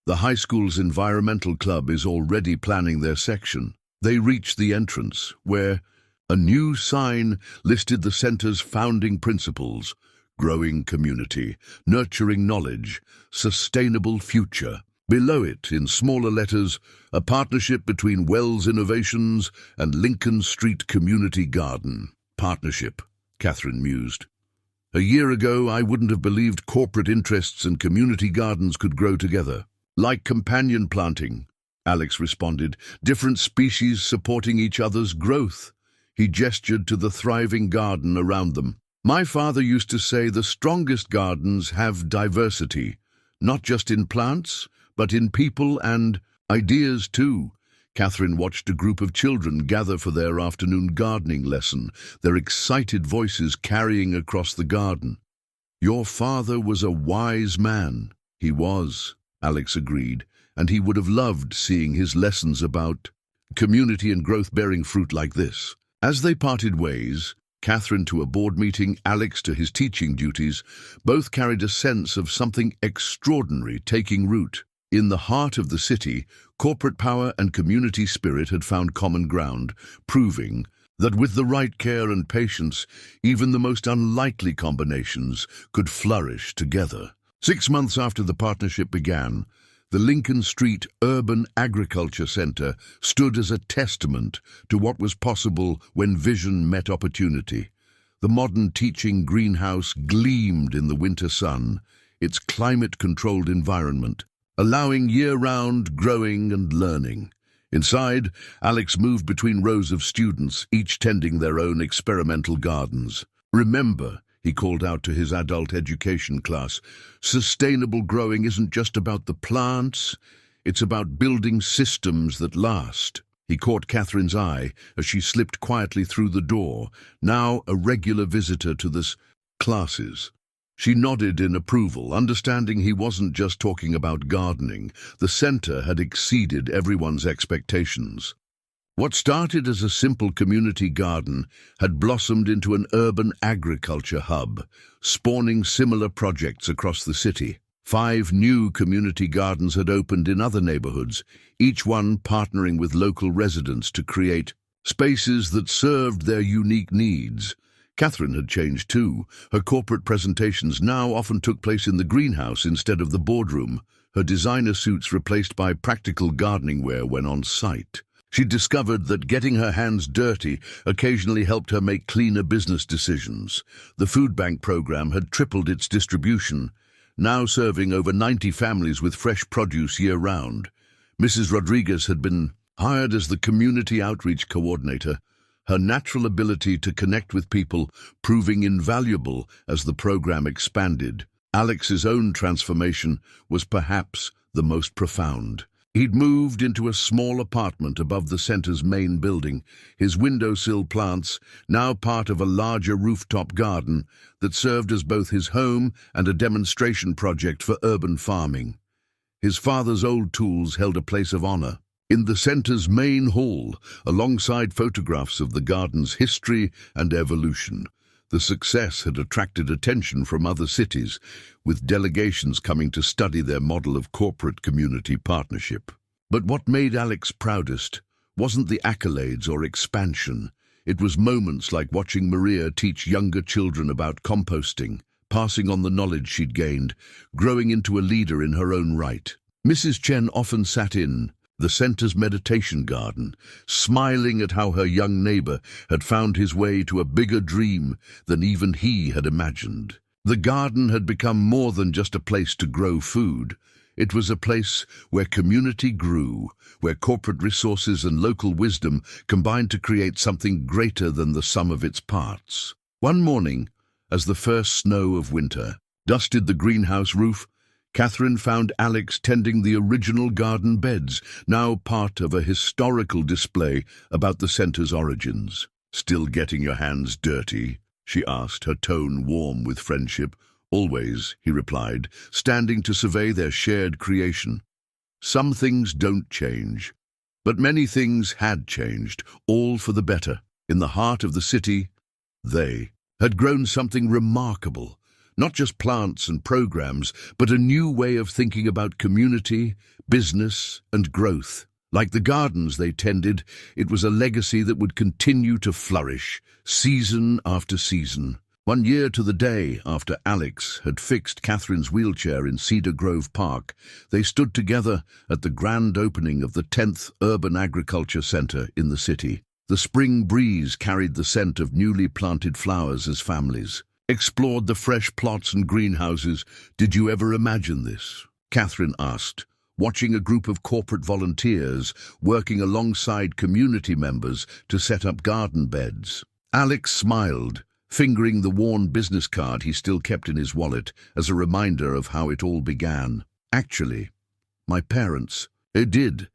The high school's environmental club is already planning their section. They reached the entrance, where a new sign listed the center's founding principles: growing community, nurturing knowledge, sustainable future. Below it, in smaller letters, a partnership between Wells Innovations and Lincoln Street Community Garden. Partnership, Katherine mused. A year ago, I wouldn't have believed corporate interests and community gardens could grow together. Like companion planting, Alex responded, different species supporting each other's growth. He gestured to the thriving garden around them. My father used to say the strongest gardens have diversity, not just in plants, but in people and ideas too. Katherine watched a group of children gather for their afternoon gardening lesson, their excited voices carrying across the garden. Your father was a wise man. He was, Alex agreed, and he would have loved seeing his lessons about community and growth bearing fruit like this. As they parted ways, Katherine to a board meeting, Alex to his teaching duties, both carried a sense of something extraordinary taking root. In the heart of the city, corporate power and community spirit had found common ground, proving that with the right care and patience, even the most unlikely combinations could flourish together. 6 months after the partnership began, the Lincoln Street Urban Agriculture Center stood as a testament to what was possible when vision met opportunity. The modern teaching greenhouse gleamed in the winter sun, its climate-controlled environment, allowing year-round growing and learning. Inside, Alex moved between rows of students, each tending their own experimental gardens. Remember, he called out to his adult education class, sustainable growing isn't just about the plants, it's about building systems that last. He caught Katherine's eye as she slipped quietly through the door, now a regular visitor to the classes. She nodded in approval, understanding he wasn't just talking about gardening. The center had exceeded everyone's expectations. What started as a simple community garden had blossomed into an urban agriculture hub, spawning similar projects across the city. 5 new community gardens had opened in other neighborhoods, each one partnering with local residents to create spaces that served their unique needs. Katherine had changed too. Her corporate presentations now often took place in the greenhouse instead of the boardroom, her designer suits replaced by practical gardening wear when on site. She discovered that getting her hands dirty occasionally helped her make cleaner business decisions. The food bank program had tripled its distribution, now serving over 90 families with fresh produce year-round. Mrs. Rodriguez had been hired as the community outreach coordinator, her natural ability to connect with people proving invaluable as the program expanded. Alex's own transformation was perhaps the most profound. He'd moved into a small apartment above the center's main building, his windowsill plants now part of a larger rooftop garden that served as both his home and a demonstration project for urban farming. His father's old tools held a place of honor. In the center's main hall, alongside photographs of the garden's history and evolution, the success had attracted attention from other cities, with delegations coming to study their model of corporate community partnership. But what made Alex proudest wasn't the accolades or expansion. It was moments like watching Maria teach younger children about composting, passing on the knowledge she'd gained, growing into a leader in her own right. Mrs. Chen often sat in the center's meditation garden, smiling at how her young neighbor had found his way to a bigger dream than even he had imagined. The garden had become more than just a place to grow food. It was a place where community grew, where corporate resources and local wisdom combined to create something greater than the sum of its parts. One morning, as the first snow of winter dusted the greenhouse roof, Katherine found Alex tending the original garden beds, now part of a historical display about the center's origins. "Still getting your hands dirty?" she asked, her tone warm with friendship. "Always," he replied, standing to survey their shared creation. Some things don't change, but many things had changed, all for the better. In the heart of the city, they had grown something remarkable, Not just plants and programs, but a new way of thinking about community, business, and growth. Like the gardens they tended, it was a legacy that would continue to flourish, season after season. 1 year to the day after Alex had fixed Katherine's wheelchair in Cedar Grove Park, they stood together at the grand opening of the 10th Urban Agriculture Center in the city. The spring breeze carried the scent of newly planted flowers as families explored the fresh plots and greenhouses. "Did you ever imagine this?" Katherine asked, watching a group of corporate volunteers working alongside community members to set up garden beds. Alex smiled, fingering the worn business card he still kept in his wallet as a reminder of how it all began. "Actually, my parents, it did.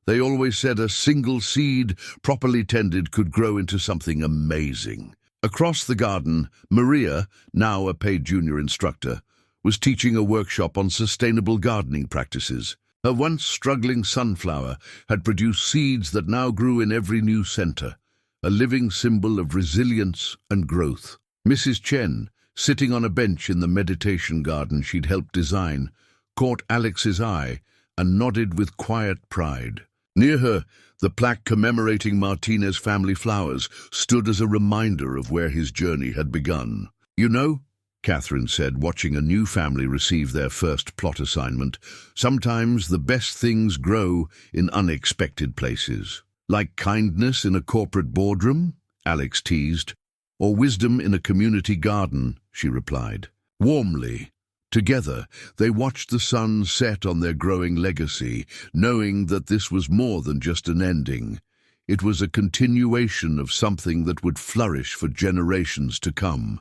They always said a single seed, properly tended, could grow into something amazing." Across the garden, Maria, now a paid junior instructor, was teaching a workshop on sustainable gardening practices. Her once struggling sunflower had produced seeds that now grew in every new center, a living symbol of resilience and growth. Mrs. Chen, sitting on a bench in the meditation garden she'd helped design, caught Alex's eye and nodded with quiet pride. Near her, the plaque commemorating Martinez family flowers stood as a reminder of where his journey had begun. "You know," Katherine said, watching a new family receive their first plot assignment, "sometimes the best things grow in unexpected places. Like kindness in a corporate boardroom," Alex teased, "or wisdom in a community garden," she replied. Warmly, together, they watched the sun set on their growing legacy, knowing that this was more than just an ending. It was a continuation of something that would flourish for generations to come.